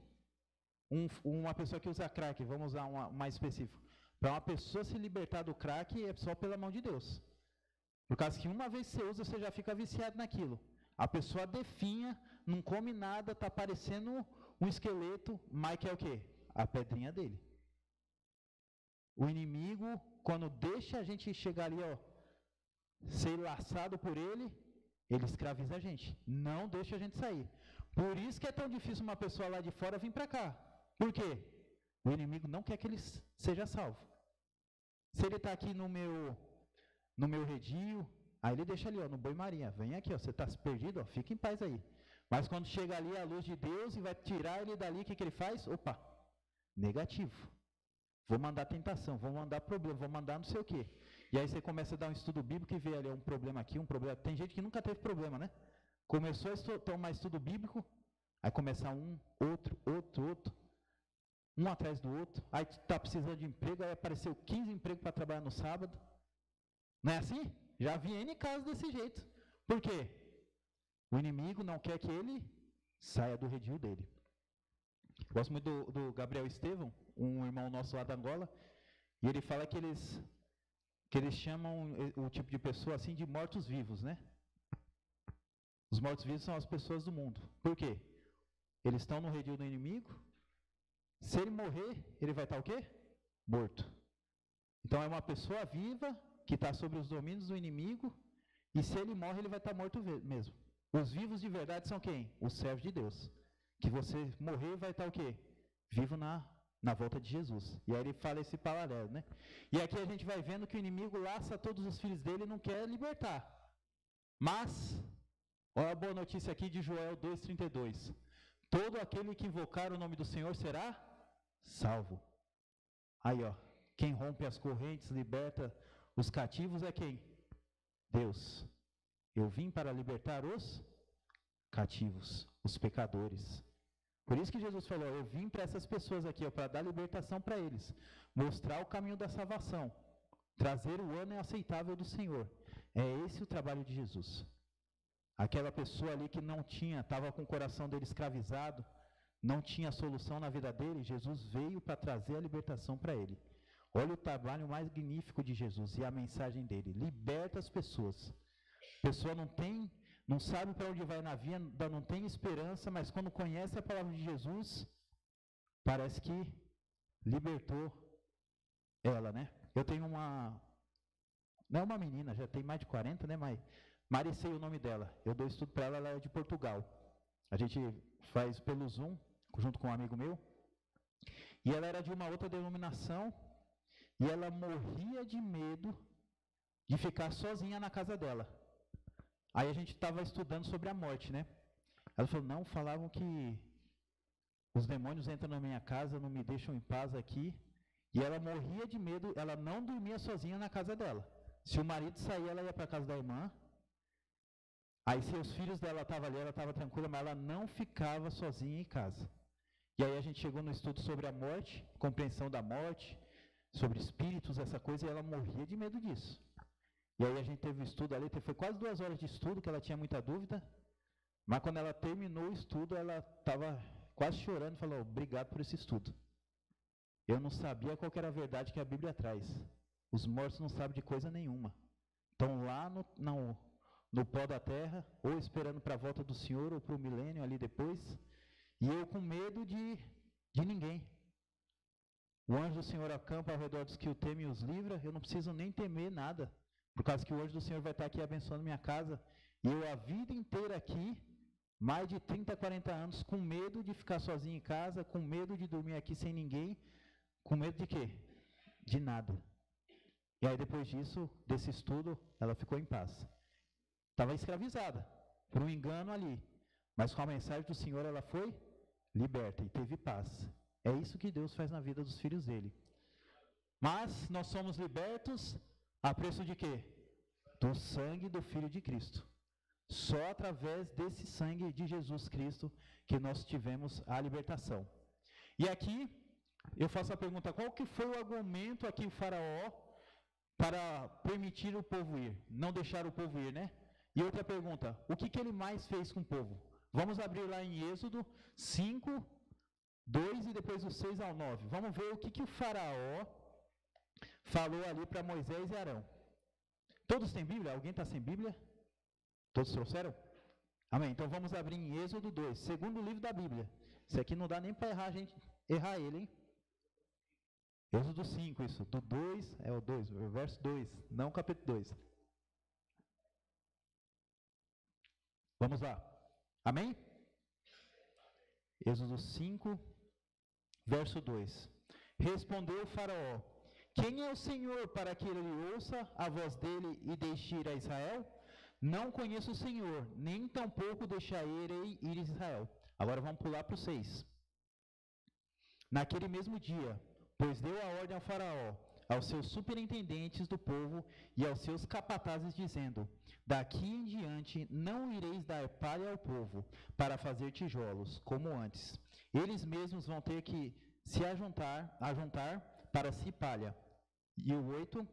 Uma pessoa que usa crack, vamos usar uma mais específico. Para uma pessoa se libertar do crack é só pela mão de Deus. Por causa que uma vez que você usa, você já fica viciado naquilo. A pessoa definha, não come nada, está parecendo um esqueleto, mas que é o quê? A pedrinha dele. O inimigo, quando deixa a gente chegar ali, ó, ser laçado por ele, ele escraviza a gente. Não deixa a gente sair. Por isso que é tão difícil uma pessoa lá de fora vir para cá. Por quê? O inimigo não quer que ele seja salvo. Se ele está aqui no meu redil, aí ele deixa ali, ó, no boi-marinha. Vem aqui, ó, você está perdido, ó, fica em paz aí. Mas quando chega ali a luz de Deus e vai tirar ele dali, o que ele faz? Opa, negativo. Vou mandar tentação, vou mandar problema, vou mandar não sei o quê. E aí você começa a dar um estudo bíblico e vê ali um problema aqui, um problema. Tem gente que nunca teve problema, né? Começou a tomar estudo bíblico, aí começa outro, um atrás do outro. Aí está precisando de emprego, aí apareceu 15 empregos para trabalhar no sábado. Não é assim? Já vi N casos desse jeito. Por quê? O inimigo não quer que ele saia do redil dele. Gosto muito do Gabriel Estevão, um irmão nosso lá da Angola, e ele fala que eles chamam o tipo de pessoa assim de mortos-vivos, né? Os mortos-vivos são as pessoas do mundo. Por quê? Eles estão no redil do inimigo. Se ele morrer, ele vai estar o quê? Morto. Então é uma pessoa viva que está sobre os domínios do inimigo, e se ele morre, ele vai estar morto mesmo. Os vivos de verdade são quem? Os servos de Deus. Que você morrer vai estar o quê? Vivo na volta de Jesus. E aí ele fala esse paralelo, né? E aqui a gente vai vendo que o inimigo laça todos os filhos dele e não quer libertar. Mas, olha a boa notícia aqui de Joel 2,32. Todo aquele que invocar o nome do Senhor será salvo. Aí, ó, quem rompe as correntes, liberta os cativos é quem? Deus. Eu vim para libertar os cativos, os pecadores. Por isso que Jesus falou, eu vim para essas pessoas aqui, para dar libertação para eles, mostrar o caminho da salvação, trazer o ano aceitável do Senhor. É esse o trabalho de Jesus. Aquela pessoa ali que não tinha, estava com o coração dele escravizado, não tinha solução na vida dele, Jesus veio para trazer a libertação para ele. Olha o trabalho magnífico de Jesus e a mensagem dele. Liberta as pessoas. A pessoa não sabe para onde vai na vida, não tem esperança, mas quando conhece a palavra de Jesus, parece que libertou ela, né? Eu tenho não é uma menina, já tem mais de 40, né? Mas Maricei o nome dela. Eu dou estudo para ela, ela é de Portugal. A gente faz pelo Zoom, junto com um amigo meu. E ela era de uma outra denominação, e ela morria de medo de ficar sozinha na casa dela. Aí a gente estava estudando sobre a morte, né? Ela falou, não, falavam que os demônios entram na minha casa, não me deixam em paz aqui. E ela morria de medo, ela não dormia sozinha na casa dela. Se o marido saía, ela ia para a casa da irmã. Aí se os filhos dela estavam ali, ela estava tranquila, mas ela não ficava sozinha em casa. E aí a gente chegou no estudo sobre a morte, compreensão da morte, sobre espíritos, essa coisa, e ela morria de medo disso. E aí a gente teve o estudo ali, foi quase 2 horas de estudo, que ela tinha muita dúvida, mas quando ela terminou o estudo, ela estava quase chorando e falou, obrigado por esse estudo. Eu não sabia qual que era a verdade que a Bíblia traz. Os mortos não sabem de coisa nenhuma. Estão lá no pó da terra, ou esperando para a volta do Senhor, ou para o milênio ali depois, e eu com medo de ninguém. O anjo do Senhor acampa ao redor dos que o temem e os livra, eu não preciso nem temer nada, por causa que o anjo do Senhor vai estar aqui abençoando minha casa, e eu a vida inteira aqui, mais de 30, 40 anos, com medo de ficar sozinho em casa, com medo de dormir aqui sem ninguém, com medo de quê? De nada. E aí depois disso, desse estudo, ela ficou em paz. Estava escravizada, por um engano ali, mas com a mensagem do Senhor ela foi liberta e teve paz. É isso que Deus faz na vida dos filhos dele. Mas nós somos libertos a preço de quê? Do sangue do Filho de Cristo. Só através desse sangue de Jesus Cristo que nós tivemos a libertação. E aqui eu faço a pergunta, qual que foi o argumento aqui o faraó para permitir o povo ir? Não deixar o povo ir, né? E outra pergunta, o que ele mais fez com o povo? Vamos abrir lá em Êxodo 5, 2 e depois do 6 ao 9. Vamos ver o que o faraó falou ali para Moisés e Arão. Todos têm Bíblia? Alguém está sem Bíblia? Todos trouxeram? Amém. Então vamos abrir em Êxodo 2, segundo livro da Bíblia. Isso aqui não dá nem para errar ele, hein? Êxodo 5, isso. Do 2, é o 2, o verso 2, não o capítulo 2. Vamos lá. Amém? Êxodo 5, verso 2. Respondeu o faraó: quem é o Senhor para que ele ouça a voz dele e deixe ir a Israel? Não conheço o Senhor, nem tampouco deixarei ir Israel. Agora vamos pular para o 6. Naquele mesmo dia, pois deu a ordem ao faraó, aos seus superintendentes do povo e aos seus capatazes, dizendo: daqui em diante não ireis dar palha ao povo para fazer tijolos, como antes. Eles mesmos vão ter que se ajuntar para si palha. E o 8,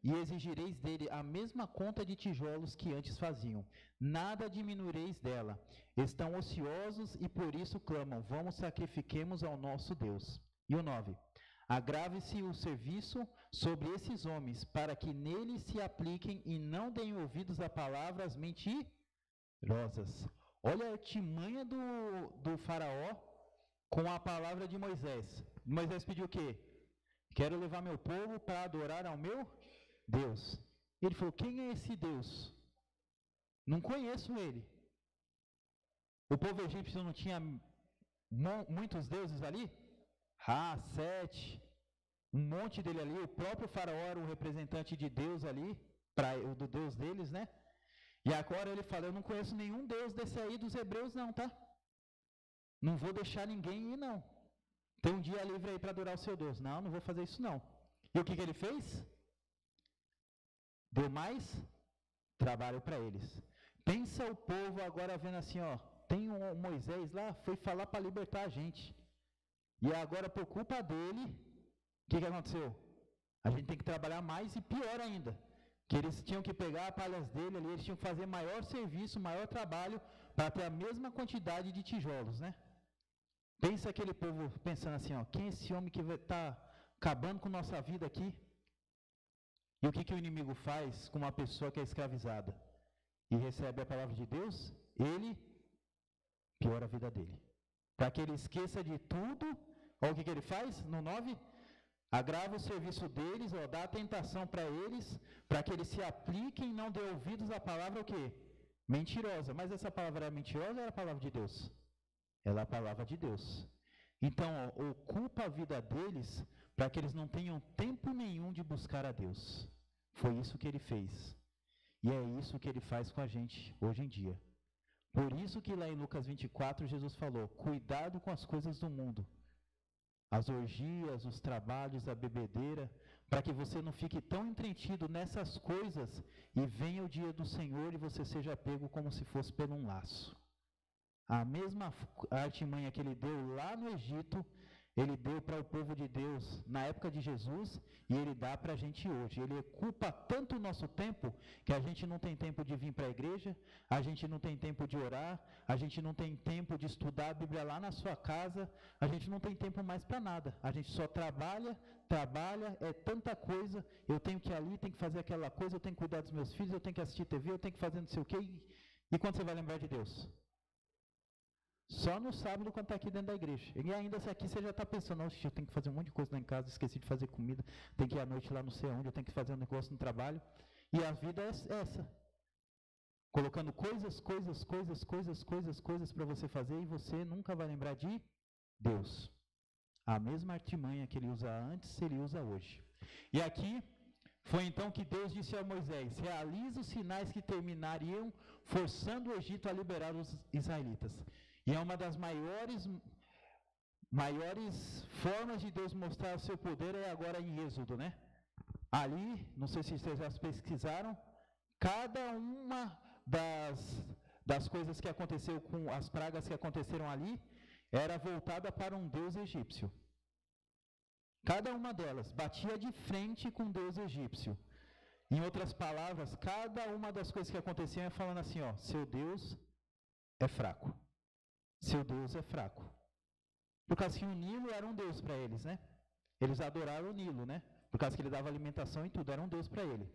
e exigireis dele a mesma conta de tijolos que antes faziam. Nada diminuireis dela. Estão ociosos e por isso clamam: vamos, sacrifiquemos ao nosso Deus. E o 9, agrave-se o serviço sobre esses homens, para que neles se apliquem e não deem ouvidos a palavras mentirosas. Olha a artimanha do faraó com a palavra de Moisés. Moisés pediu o quê? Quero levar meu povo para adorar ao meu Deus. Ele falou: quem é esse Deus? Não conheço ele. O povo egípcio não tinha muitos deuses ali? Ra, Sete, um monte dele ali. O próprio faraó era o representante de Deus ali, do Deus deles, né? E agora ele fala: eu não conheço nenhum Deus desse aí dos hebreus não, tá? Não vou deixar ninguém ir não. Tem um dia livre aí para adorar o seu Deus. Não vou fazer isso não. E o que ele fez? Deu mais trabalho para eles. Pensa o povo agora vendo assim, ó, tem um Moisés lá, foi falar para libertar a gente. E agora por culpa dele, o que aconteceu? A gente tem que trabalhar mais e pior ainda. Que eles tinham que pegar as palhas dele ali, eles tinham que fazer maior serviço, maior trabalho para ter a mesma quantidade de tijolos, né? Pensa aquele povo pensando assim, ó, quem é esse homem que está acabando com nossa vida aqui? E o que o inimigo faz com uma pessoa que é escravizada e recebe a palavra de Deus? Ele piora a vida dele. Para que ele esqueça de tudo, olha o que ele faz no 9, agrava o serviço deles, ó, dá a tentação para eles, para que eles se apliquem e não dê ouvidos à palavra o quê? Mentirosa. Mas essa palavra era mentirosa ou era a palavra de Deus? Ela é a palavra de Deus. Então, ó, ocupa a vida deles para que eles não tenham tempo nenhum de buscar a Deus. Foi isso que ele fez. E é isso que ele faz com a gente hoje em dia. Por isso que lá em Lucas 24, Jesus falou: cuidado com as coisas do mundo. As orgias, os trabalhos, a bebedeira, para que você não fique tão entretido nessas coisas e venha o dia do Senhor e você seja pego como se fosse por um laço. A mesma artimanha que ele deu lá no Egito, ele deu para o povo de Deus na época de Jesus e ele dá para a gente hoje. Ele ocupa tanto o nosso tempo que a gente não tem tempo de vir para a igreja, a gente não tem tempo de orar, a gente não tem tempo de estudar a Bíblia lá na sua casa, a gente não tem tempo mais para nada. A gente só trabalha, é tanta coisa, eu tenho que ir ali, tenho que fazer aquela coisa, eu tenho que cuidar dos meus filhos, eu tenho que assistir TV, eu tenho que fazer não sei o quê. E quando você vai lembrar de Deus? Só no sábado quando está aqui dentro da igreja. E ainda se aqui você já está pensando: eu tenho que fazer um monte de coisa lá em casa, esqueci de fazer comida, tenho que ir à noite lá não sei onde, eu tenho que fazer um negócio no trabalho. E a vida é essa. Colocando coisas para você fazer e você nunca vai lembrar de Deus. A mesma artimanha que ele usa antes, ele usa hoje. E aqui foi então que Deus disse a Moisés: realiza os sinais que terminariam forçando o Egito a liberar os israelitas. E é uma das maiores formas de Deus mostrar o seu poder é agora em Êxodo, né? Ali, não sei se vocês já pesquisaram, cada uma das coisas que aconteceu com as pragas que aconteceram ali, era voltada para um deus egípcio. Cada uma delas batia de frente com o deus egípcio. Em outras palavras, cada uma das coisas que aconteciam é falando assim, ó, seu Deus é fraco. Seu Deus é fraco. Por causa que o Nilo era um Deus para eles, né? Eles adoraram o Nilo, né? Por causa que ele dava alimentação e tudo, era um Deus para ele.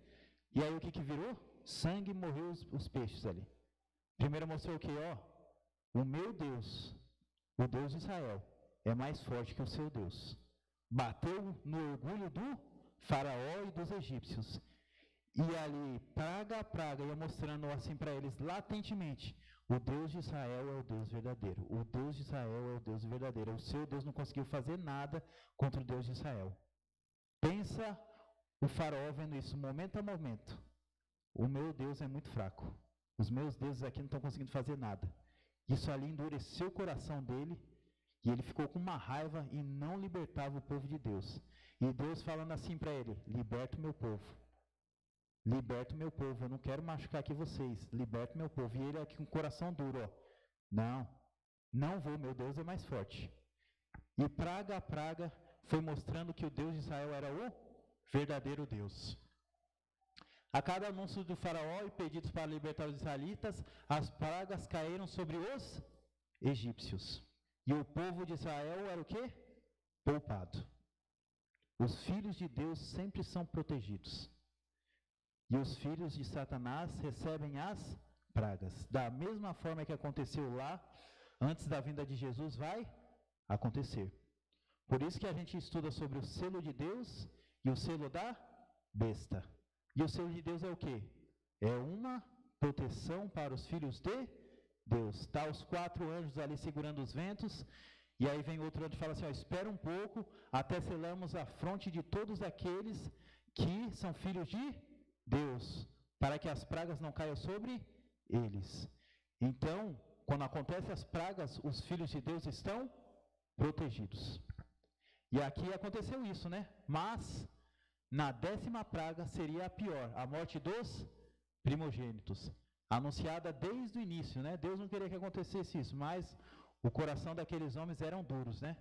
E aí o que virou? Sangue, morreu os peixes ali. Primeiro mostrou o que? O meu Deus, o Deus de Israel, é mais forte que o seu Deus. Bateu no orgulho do faraó e dos egípcios. E ali, praga a praga, ia mostrando assim para eles latentemente: o Deus de Israel é o Deus verdadeiro. O Deus de Israel é o Deus verdadeiro. O seu Deus não conseguiu fazer nada contra o Deus de Israel. Pensa o faraó vendo isso momento a momento. O meu Deus é muito fraco. Os meus deuses aqui não estão conseguindo fazer nada. Isso ali endureceu o coração dele e ele ficou com uma raiva e não libertava o povo de Deus. E Deus falando assim para ele: liberta o meu povo. Liberta o meu povo, eu não quero machucar aqui vocês. Liberta o meu povo. E ele aqui com o coração duro, não vou, meu Deus é mais forte. E praga a praga foi mostrando que o Deus de Israel era o verdadeiro Deus. A cada anúncio do faraó e pedidos para libertar os israelitas, as pragas caíram sobre os egípcios. E o povo de Israel era o quê? Poupado. Os filhos de Deus sempre são protegidos. E os filhos de Satanás recebem as pragas. Da mesma forma que aconteceu lá, antes da vinda de Jesus, vai acontecer. Por isso que a gente estuda sobre o selo de Deus e o selo da besta. E o selo de Deus é o quê? É uma proteção para os filhos de Deus. Está os 4 anjos ali segurando os ventos, e aí vem outro anjo e fala assim: espera um pouco, até selamos a fronte de todos aqueles que são filhos de Deus, para que as pragas não caiam sobre eles. Então, quando acontecem as pragas, os filhos de Deus estão protegidos. E aqui aconteceu isso, né? Mas na 10ª praga seria a pior, a morte dos primogênitos, anunciada desde o início, né? Deus não queria que acontecesse isso, mas o coração daqueles homens eram duros, né?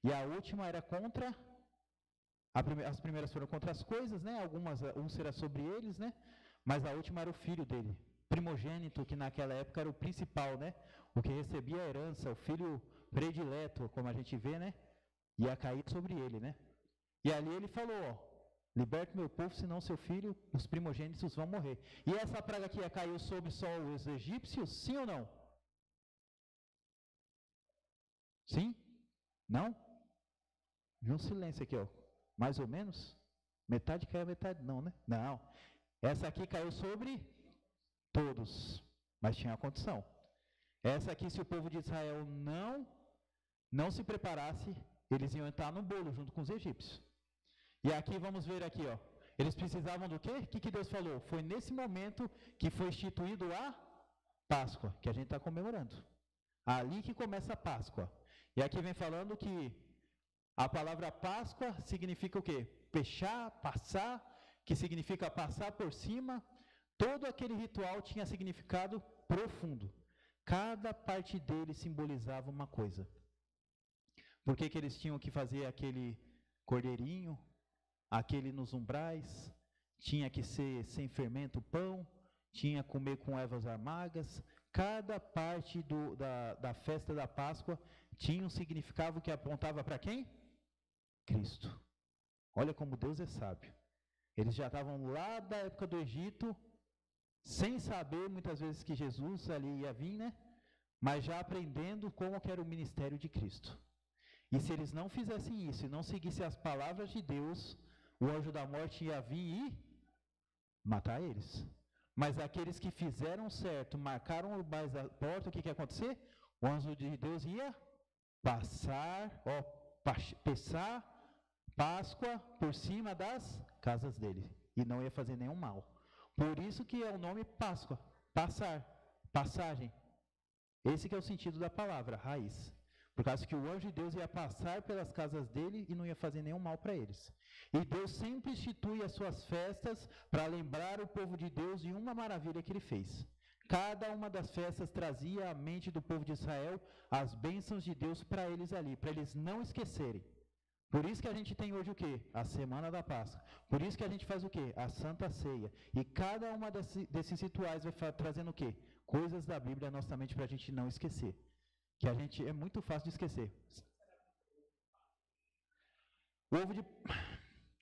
E a última era contra, as primeiras foram contra as coisas, né? Um será sobre eles, né? Mas a última era o filho dele, primogênito, que naquela época era o principal, né? O que recebia a herança, o filho predileto, como a gente vê, né? Ia cair sobre ele, né? E ali ele falou: liberte meu povo, senão seu filho, os primogênitos vão morrer. E essa praga aqui caiu sobre só os egípcios, sim ou não? Sim? Não? Vi um silêncio aqui, mais ou menos? Metade caiu, metade não, né? Não. Essa aqui caiu sobre todos, mas tinha a condição. Essa aqui, se o povo de Israel não se preparasse, eles iam entrar no bolo junto com os egípcios. E aqui vamos ver aqui, eles precisavam do quê? O que Deus falou? Foi nesse momento que foi instituído a Páscoa, que a gente está comemorando. Ali que começa a Páscoa. E aqui vem falando que a palavra Páscoa significa o quê? Pechar, passar, que significa passar por cima. Todo aquele ritual tinha significado profundo. Cada parte dele simbolizava uma coisa. Por que eles tinham que fazer aquele cordeirinho? Aquele nos umbrais, tinha que ser sem fermento o pão, tinha que comer com ervas amargas. Cada parte da festa da Páscoa tinha um significado que apontava para quem? Cristo. Olha como Deus é sábio. Eles já estavam lá da época do Egito, sem saber muitas vezes que Jesus ali ia vir, né? Mas já aprendendo como que era o ministério de Cristo. E se eles não fizessem isso e não seguissem as palavras de Deus, o anjo da morte ia vir e matar eles. Mas aqueles que fizeram certo, marcaram o mais da porta, o que ia acontecer? O anjo de Deus ia passar Páscoa por cima das casas dele. E não ia fazer nenhum mal. Por isso que é o nome Páscoa. Passagem. Esse que é o sentido da palavra, raiz. Por causa que o anjo de Deus ia passar pelas casas dele e não ia fazer nenhum mal para eles. E Deus sempre institui as suas festas para lembrar o povo de Deus de uma maravilha que ele fez. Cada uma das festas trazia à mente do povo de Israel as bênçãos de Deus para eles ali, para eles não esquecerem. Por isso que a gente tem hoje o quê? A Semana da Páscoa. Por isso que a gente faz o quê? A Santa Ceia. E cada uma desses rituais vai trazendo o quê? Coisas da Bíblia na nossa mente para a gente não esquecer. Que a gente é muito fácil de esquecer.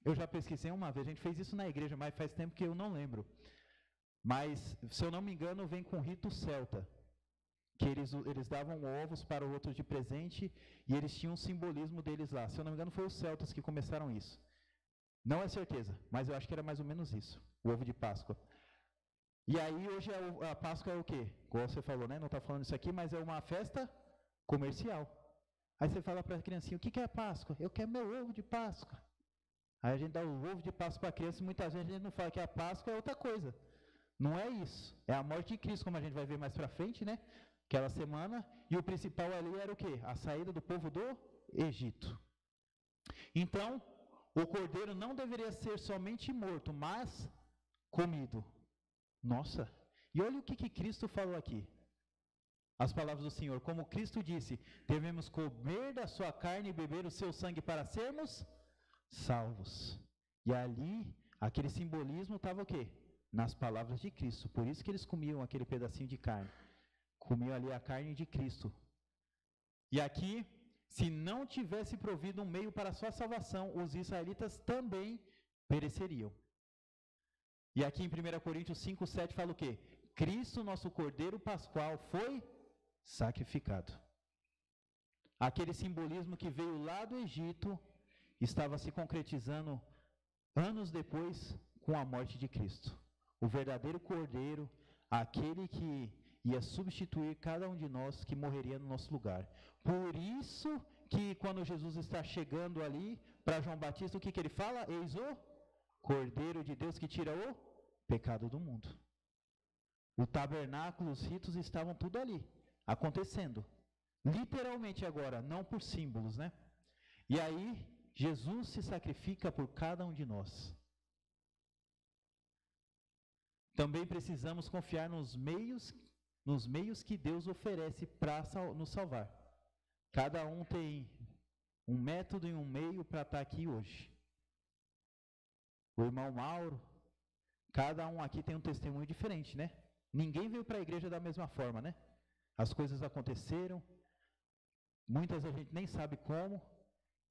Eu já pesquisei uma vez, a gente fez isso na igreja, mas faz tempo que eu não lembro. Mas, se eu não me engano, vem com rito celta, que eles davam ovos para o outro de presente e eles tinham um simbolismo deles lá. Se eu não me engano, foi os celtas que começaram isso. Não é certeza, mas eu acho que era mais ou menos isso, o ovo de Páscoa. E aí, hoje a Páscoa é o quê? Como você falou, né? Não está falando isso aqui, mas é uma festa comercial. Aí você fala para a criancinha, o que é a Páscoa? Eu quero meu ovo de Páscoa. Aí a gente dá o ovo de Páscoa para a criança e muitas vezes a gente não fala que a Páscoa é outra coisa. Não é isso. É a morte de Cristo, como a gente vai ver mais para frente, né? Aquela semana. E o principal ali era o quê? A saída do povo do Egito. Então, o cordeiro não deveria ser somente morto, mas comido. Nossa! E olha o que Cristo falou aqui. As palavras do Senhor. Como Cristo disse, devemos comer da sua carne e beber o seu sangue para sermos salvos. E ali, aquele simbolismo estava o quê? Nas palavras de Cristo. Por isso que eles comiam aquele pedacinho de carne. Comiam ali a carne de Cristo. E aqui, se não tivesse provido um meio para a sua salvação, os israelitas também pereceriam. E aqui em 1 Coríntios 5:7 fala o quê? Cristo, nosso Cordeiro Pascual, foi sacrificado. Aquele simbolismo que veio lá do Egito estava se concretizando anos depois com a morte de Cristo. O verdadeiro Cordeiro, aquele que ia substituir cada um de nós que morreria no nosso lugar. Por isso que quando Jesus está chegando ali para João Batista, o que ele fala? Eis o Cordeiro de Deus que tira o pecado do mundo. O tabernáculo, os ritos estavam tudo ali, acontecendo. Literalmente agora, não por símbolos, né? E aí, Jesus se sacrifica por cada um de nós. Também precisamos confiar nos meios que Deus oferece para nos salvar. Cada um tem um método e um meio para estar aqui hoje. O irmão Mauro, cada um aqui tem um testemunho diferente, né? Ninguém veio para a igreja da mesma forma, né? As coisas aconteceram, muitas a gente nem sabe como,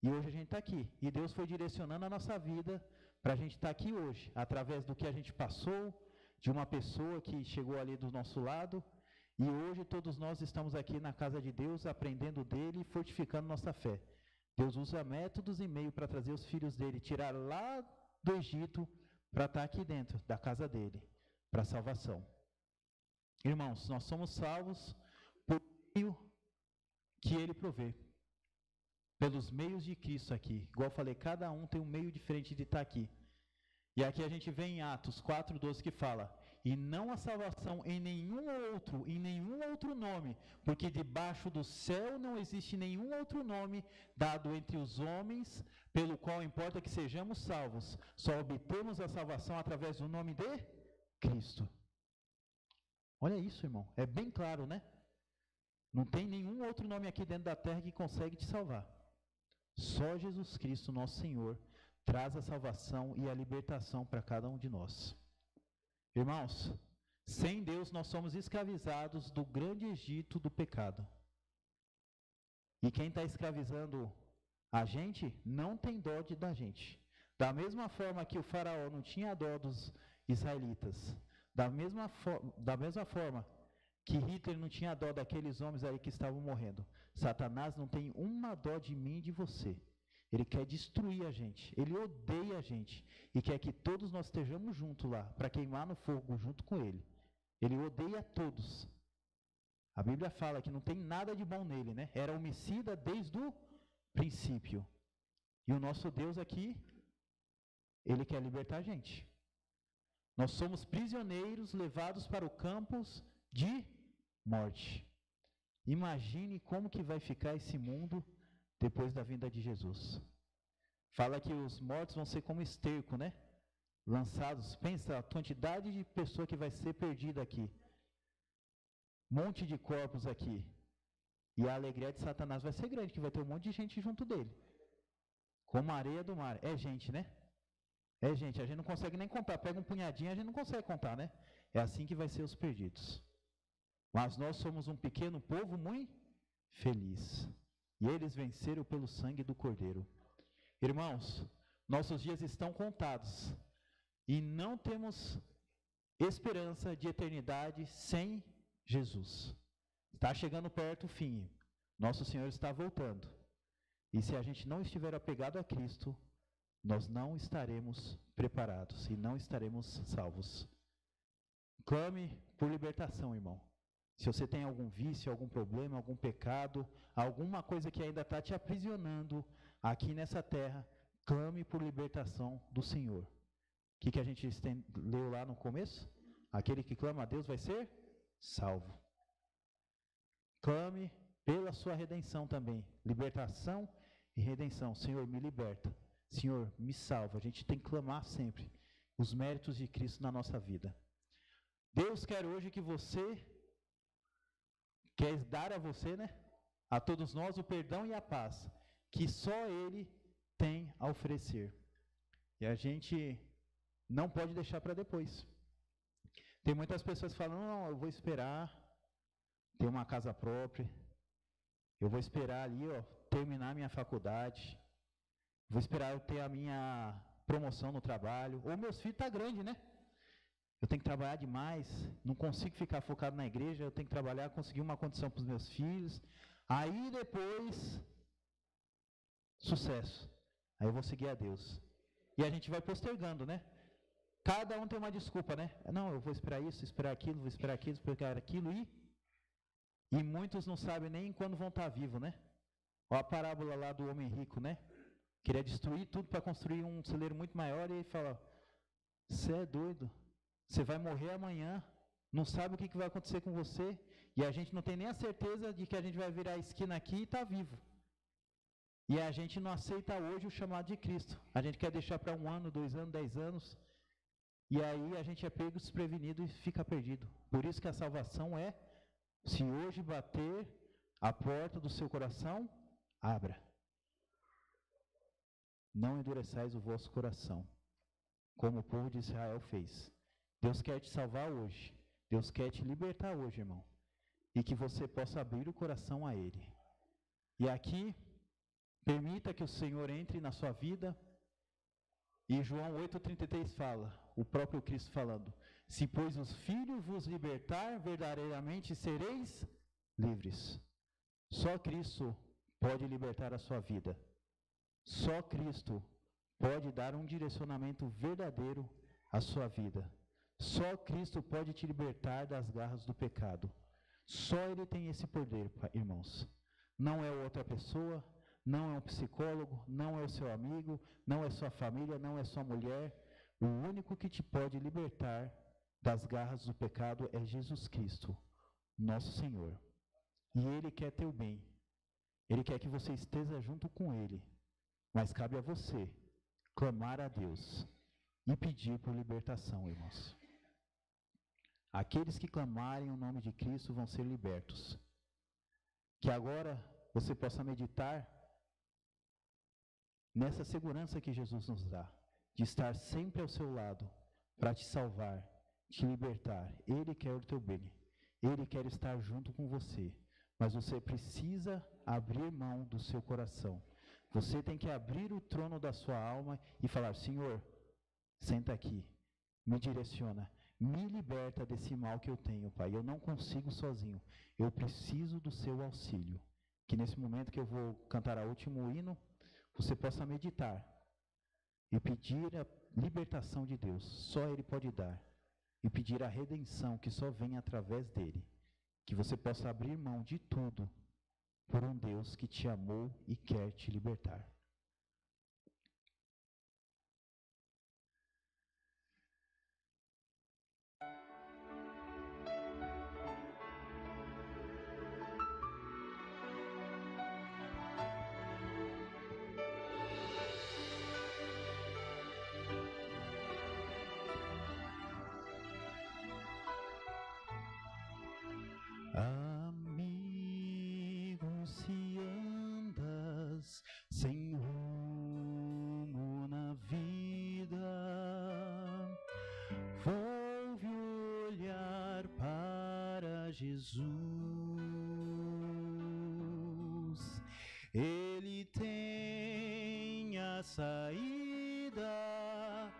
e hoje a gente está aqui. E Deus foi direcionando a nossa vida para a gente estar aqui hoje, através do que a gente passou, de uma pessoa que chegou ali do nosso lado, e hoje todos nós estamos aqui na casa de Deus, aprendendo dele e fortificando nossa fé. Deus usa métodos e meio para trazer os filhos dele, tirar lá do Egito para estar aqui dentro da casa dele, para a salvação. Irmãos, nós somos salvos por meio que ele provê, pelos meios de Cristo aqui. Igual eu falei, cada um tem um meio diferente de estar aqui. E aqui a gente vê em Atos 4:12 que fala, e não a salvação em nenhum outro nome, porque debaixo do céu não existe nenhum outro nome dado entre os homens, pelo qual importa que sejamos salvos. Só obtemos a salvação através do nome de Cristo. Olha isso, irmão, é bem claro, né? Não tem nenhum outro nome aqui dentro da terra que consegue te salvar. Só Jesus Cristo, nosso Senhor, traz a salvação e a libertação para cada um de nós. Irmãos, sem Deus nós somos escravizados do grande Egito do pecado. E quem está escravizando a gente não tem dó da gente. Da mesma forma que o faraó não tinha dó dos israelitas, da mesma forma que Hitler não tinha dó daqueles homens aí que estavam morrendo, Satanás não tem uma dó de mim e de você. Ele quer destruir a gente, ele odeia a gente e quer que todos nós estejamos juntos lá, para queimar no fogo junto com ele. Ele odeia todos. A Bíblia fala que não tem nada de bom nele, né? Era homicida desde o princípio. E o nosso Deus aqui, ele quer libertar a gente. Nós somos prisioneiros levados para o campus de morte. Imagine como que vai ficar esse mundo depois da vinda de Jesus. Fala que os mortos vão ser como esterco, né? Lançados. Pensa a quantidade de pessoa que vai ser perdida aqui. Monte de corpos aqui. E a alegria de Satanás vai ser grande, que vai ter um monte de gente junto dele. Como a areia do mar. É gente, né? É gente. A gente não consegue nem contar. Pega um punhadinho, a gente não consegue contar, né? É assim que vai ser os perdidos. Mas nós somos um pequeno povo muito feliz. E eles venceram pelo sangue do Cordeiro. Irmãos, nossos dias estão contados e não temos esperança de eternidade sem Jesus. Está chegando perto o fim. Nosso Senhor está voltando. E se a gente não estiver apegado a Cristo, nós não estaremos preparados e não estaremos salvos. Clame por libertação, irmão. Se você tem algum vício, algum problema, algum pecado, alguma coisa que ainda está te aprisionando aqui nessa terra, clame por libertação do Senhor. O que a gente leu lá no começo? Aquele que clama a Deus vai ser salvo. Clame pela sua redenção também. Libertação e redenção. Senhor, me liberta. Senhor, me salva. A gente tem que clamar sempre os méritos de Cristo na nossa vida. Deus quer hoje que você, quer dar a você, né? A todos nós o perdão e a paz, que só Ele tem a oferecer. E a gente não pode deixar para depois. Tem muitas pessoas que falam, não, eu vou esperar ter uma casa própria, eu vou esperar ali, ó, terminar minha faculdade, vou esperar eu ter a minha promoção no trabalho, ou meus filhos estão grandes, né? Eu tenho que trabalhar demais, não consigo ficar focado na igreja, eu tenho que trabalhar, conseguir uma condição para os meus filhos, aí depois, sucesso, aí eu vou seguir a Deus. E a gente vai postergando, né? Cada um tem uma desculpa, né? Não, eu vou esperar isso, esperar aquilo, vou esperar aquilo e muitos não sabem nem quando vão estar vivos, né? Olha a parábola lá do homem rico, né? Queria destruir tudo para construir um celeiro muito maior e fala, você é doido, você vai morrer amanhã, não sabe o que vai acontecer com você e a gente não tem nem a certeza de que a gente vai virar a esquina aqui e está vivo. E a gente não aceita hoje o chamado de Cristo. A gente quer deixar para 1 ano, 2 anos, 10 anos. E aí a gente é pego desprevenido e fica perdido. Por isso que a salvação é, se hoje bater a porta do seu coração, abra. Não endureçais o vosso coração, como o povo de Israel fez. Deus quer te salvar hoje. Deus quer te libertar hoje, irmão. E que você possa abrir o coração a Ele. E aqui, permita que o Senhor entre na sua vida. E João 8,33 fala, o próprio Cristo falando, se pois os filhos vos libertar, verdadeiramente sereis livres. Só Cristo pode libertar a sua vida. Só Cristo pode dar um direcionamento verdadeiro à sua vida. Só Cristo pode te libertar das garras do pecado. Só Ele tem esse poder, irmãos. Não é outra pessoa, não é um psicólogo, não é o seu amigo, não é sua família, não é sua mulher. O único que te pode libertar das garras do pecado é Jesus Cristo, nosso Senhor. E Ele quer teu bem. Ele quer que você esteja junto com Ele. Mas cabe a você clamar a Deus e pedir por libertação, irmãos. Aqueles que clamarem o nome de Cristo vão ser libertos. Que agora você possa meditar nessa segurança que Jesus nos dá, de estar sempre ao seu lado, para te salvar, te libertar. Ele quer o teu bem, Ele quer estar junto com você, mas você precisa abrir mão do seu coração. Você tem que abrir o trono da sua alma e falar, Senhor, senta aqui, me direciona, me liberta desse mal que eu tenho, Pai. Eu não consigo sozinho, eu preciso do seu auxílio. Que nesse momento que eu vou cantar o último hino, você possa meditar e pedir a libertação de Deus, só Ele pode dar, e pedir a redenção que só vem através dEle, que você possa abrir mão de tudo por um Deus que te amou e quer te libertar. Amigo, se andas sem rumo na vida, volve o olhar para Jesus. Ele tem a saída vida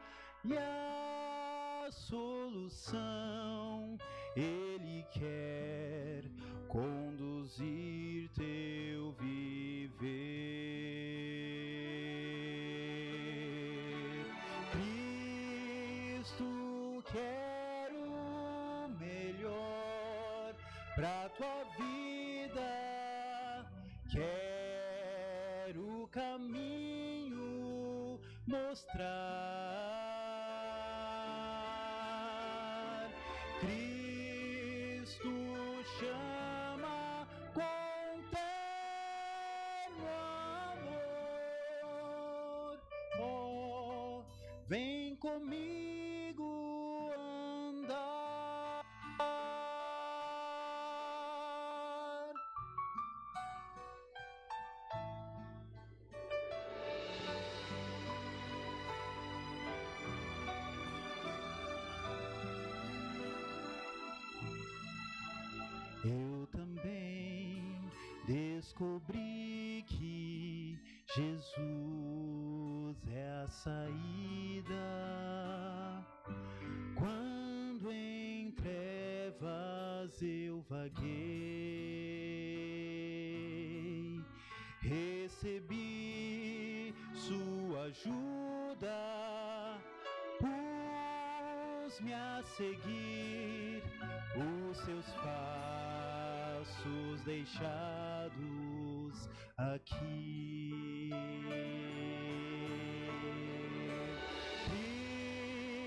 e a solução. Ele quer conduzir teu viver. Cristo quer o melhor pra tua vida, quer o caminho mostrar. Cristo chama com terno amor. Oh, vem comigo andar. Eu também descobri que Jesus é a saída. Quando em trevas eu vaguei, recebi sua ajuda, pus-me a seguir os seus passos deixados aqui.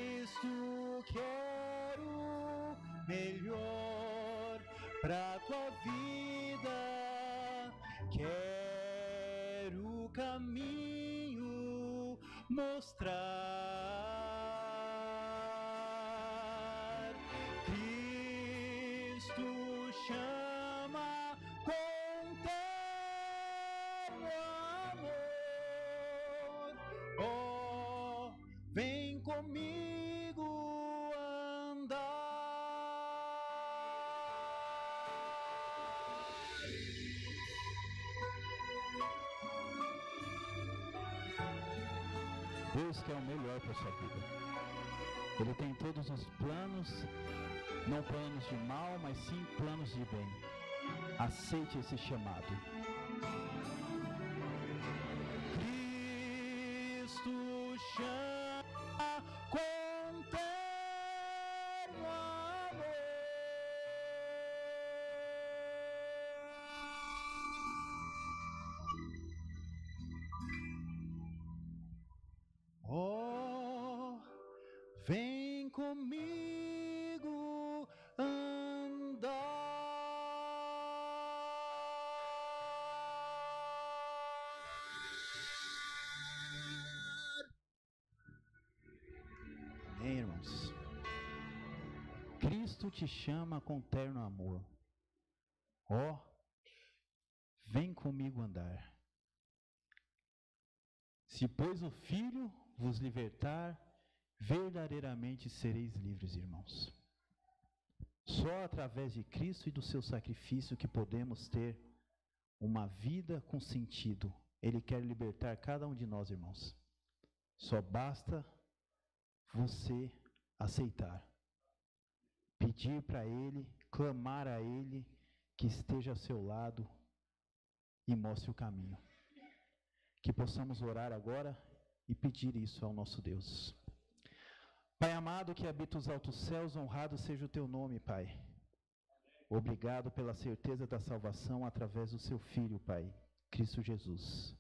Cristo quer o melhor pra tua vida, quer o caminho mostrar. Cristo chama com terno amor. Oh, vem comigo andar. Deus quer o melhor para sua vida. Ele tem todos os planos, não planos de mal, mas sim planos de bem. Aceite esse chamado. Cristo chama com terno amor. Oh, vem comigo andar. Amém, irmãos? Cristo te chama com terno amor. Ó, vem comigo andar. Se, pois, o Filho vos libertar, verdadeiramente sereis livres, irmãos. Só através de Cristo e do seu sacrifício que podemos ter uma vida com sentido. Ele quer libertar cada um de nós, irmãos. Só basta você aceitar, pedir para Ele, clamar a Ele que esteja ao seu lado e mostre o caminho. Que possamos orar agora e pedir isso ao nosso Deus. Pai amado que habita os altos céus, honrado seja o teu nome, Pai. Obrigado pela certeza da salvação através do seu Filho, Pai, Cristo Jesus.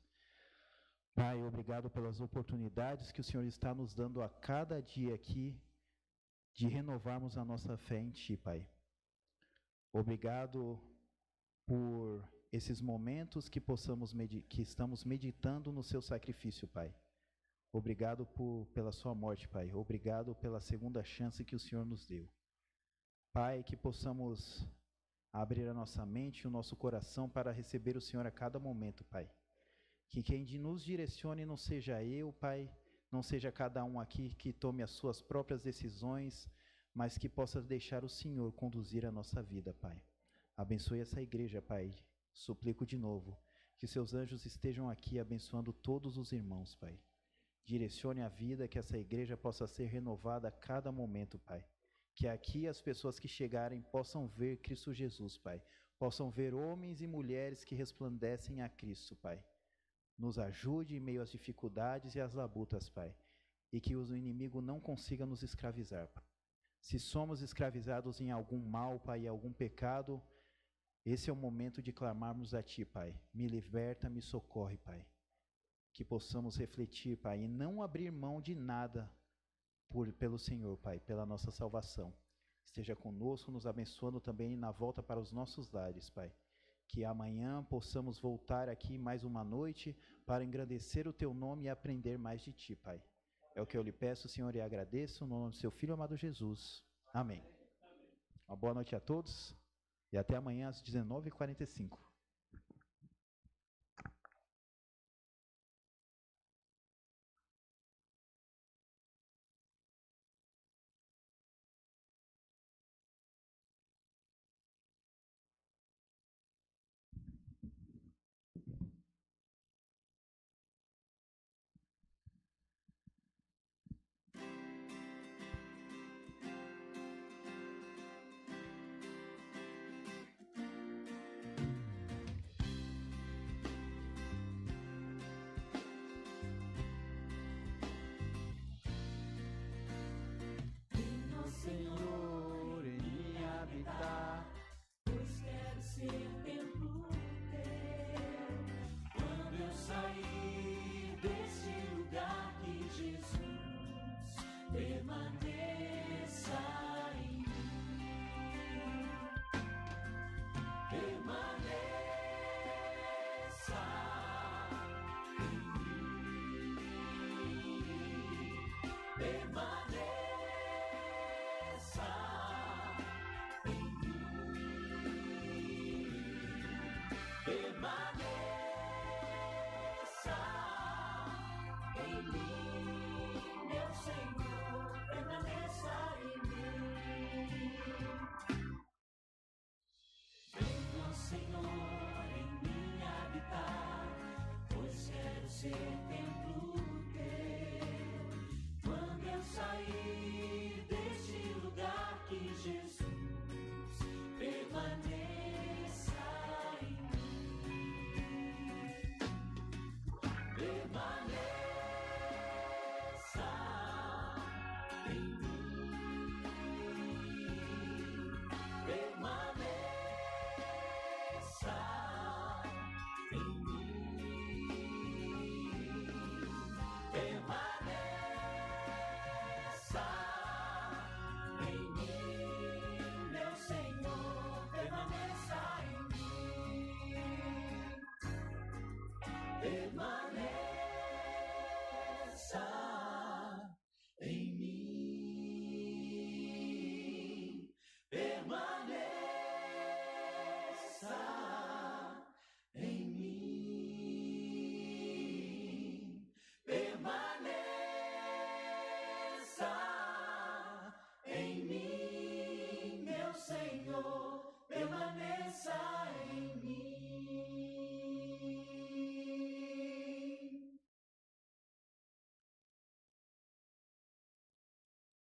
Pai, obrigado pelas oportunidades que o Senhor está nos dando a cada dia aqui de renovarmos a nossa fé em Ti, Pai. Obrigado por esses momentos que estamos meditando no seu sacrifício, Pai. Obrigado pela sua morte, Pai. Obrigado pela segunda chance que o Senhor nos deu. Pai, que possamos abrir a nossa mente e o nosso coração para receber o Senhor a cada momento, Pai. Que quem nos direcione não seja eu, Pai, não seja cada um aqui que tome as suas próprias decisões, mas que possa deixar o Senhor conduzir a nossa vida, Pai. Abençoe essa igreja, Pai. Suplico de novo que seus anjos estejam aqui abençoando todos os irmãos, Pai. direcione a vida, que essa igreja possa ser renovada a cada momento, Pai. Que aqui as pessoas que chegarem possam ver Cristo Jesus, Pai. Possam ver homens e mulheres que resplandecem a Cristo, Pai. Nos ajude em meio às dificuldades e às labutas, Pai. E que o inimigo não consiga nos escravizar, Pai. Se somos escravizados em algum mal, Pai, em algum pecado, esse é o momento de clamarmos a Ti, Pai. Me liberta, me socorre, Pai. Que possamos refletir, Pai, e não abrir mão de nada pelo Senhor, Pai, pela nossa salvação. Esteja conosco, nos abençoando também na volta para os nossos lares, Pai. Que amanhã possamos voltar aqui mais uma noite para engrandecer o Teu nome e aprender mais de Ti, Pai. É o que eu lhe peço, Senhor, e agradeço no nome do Seu Filho amado Jesus. Amém. Uma boa noite a todos e até amanhã às 19h45.
Senhor, em mim habitar, pois quero ser templo teu. Quando eu sair desse lugar, que Jesus permaneça em mim. Permaneça em mim. Permaneça. Senhor.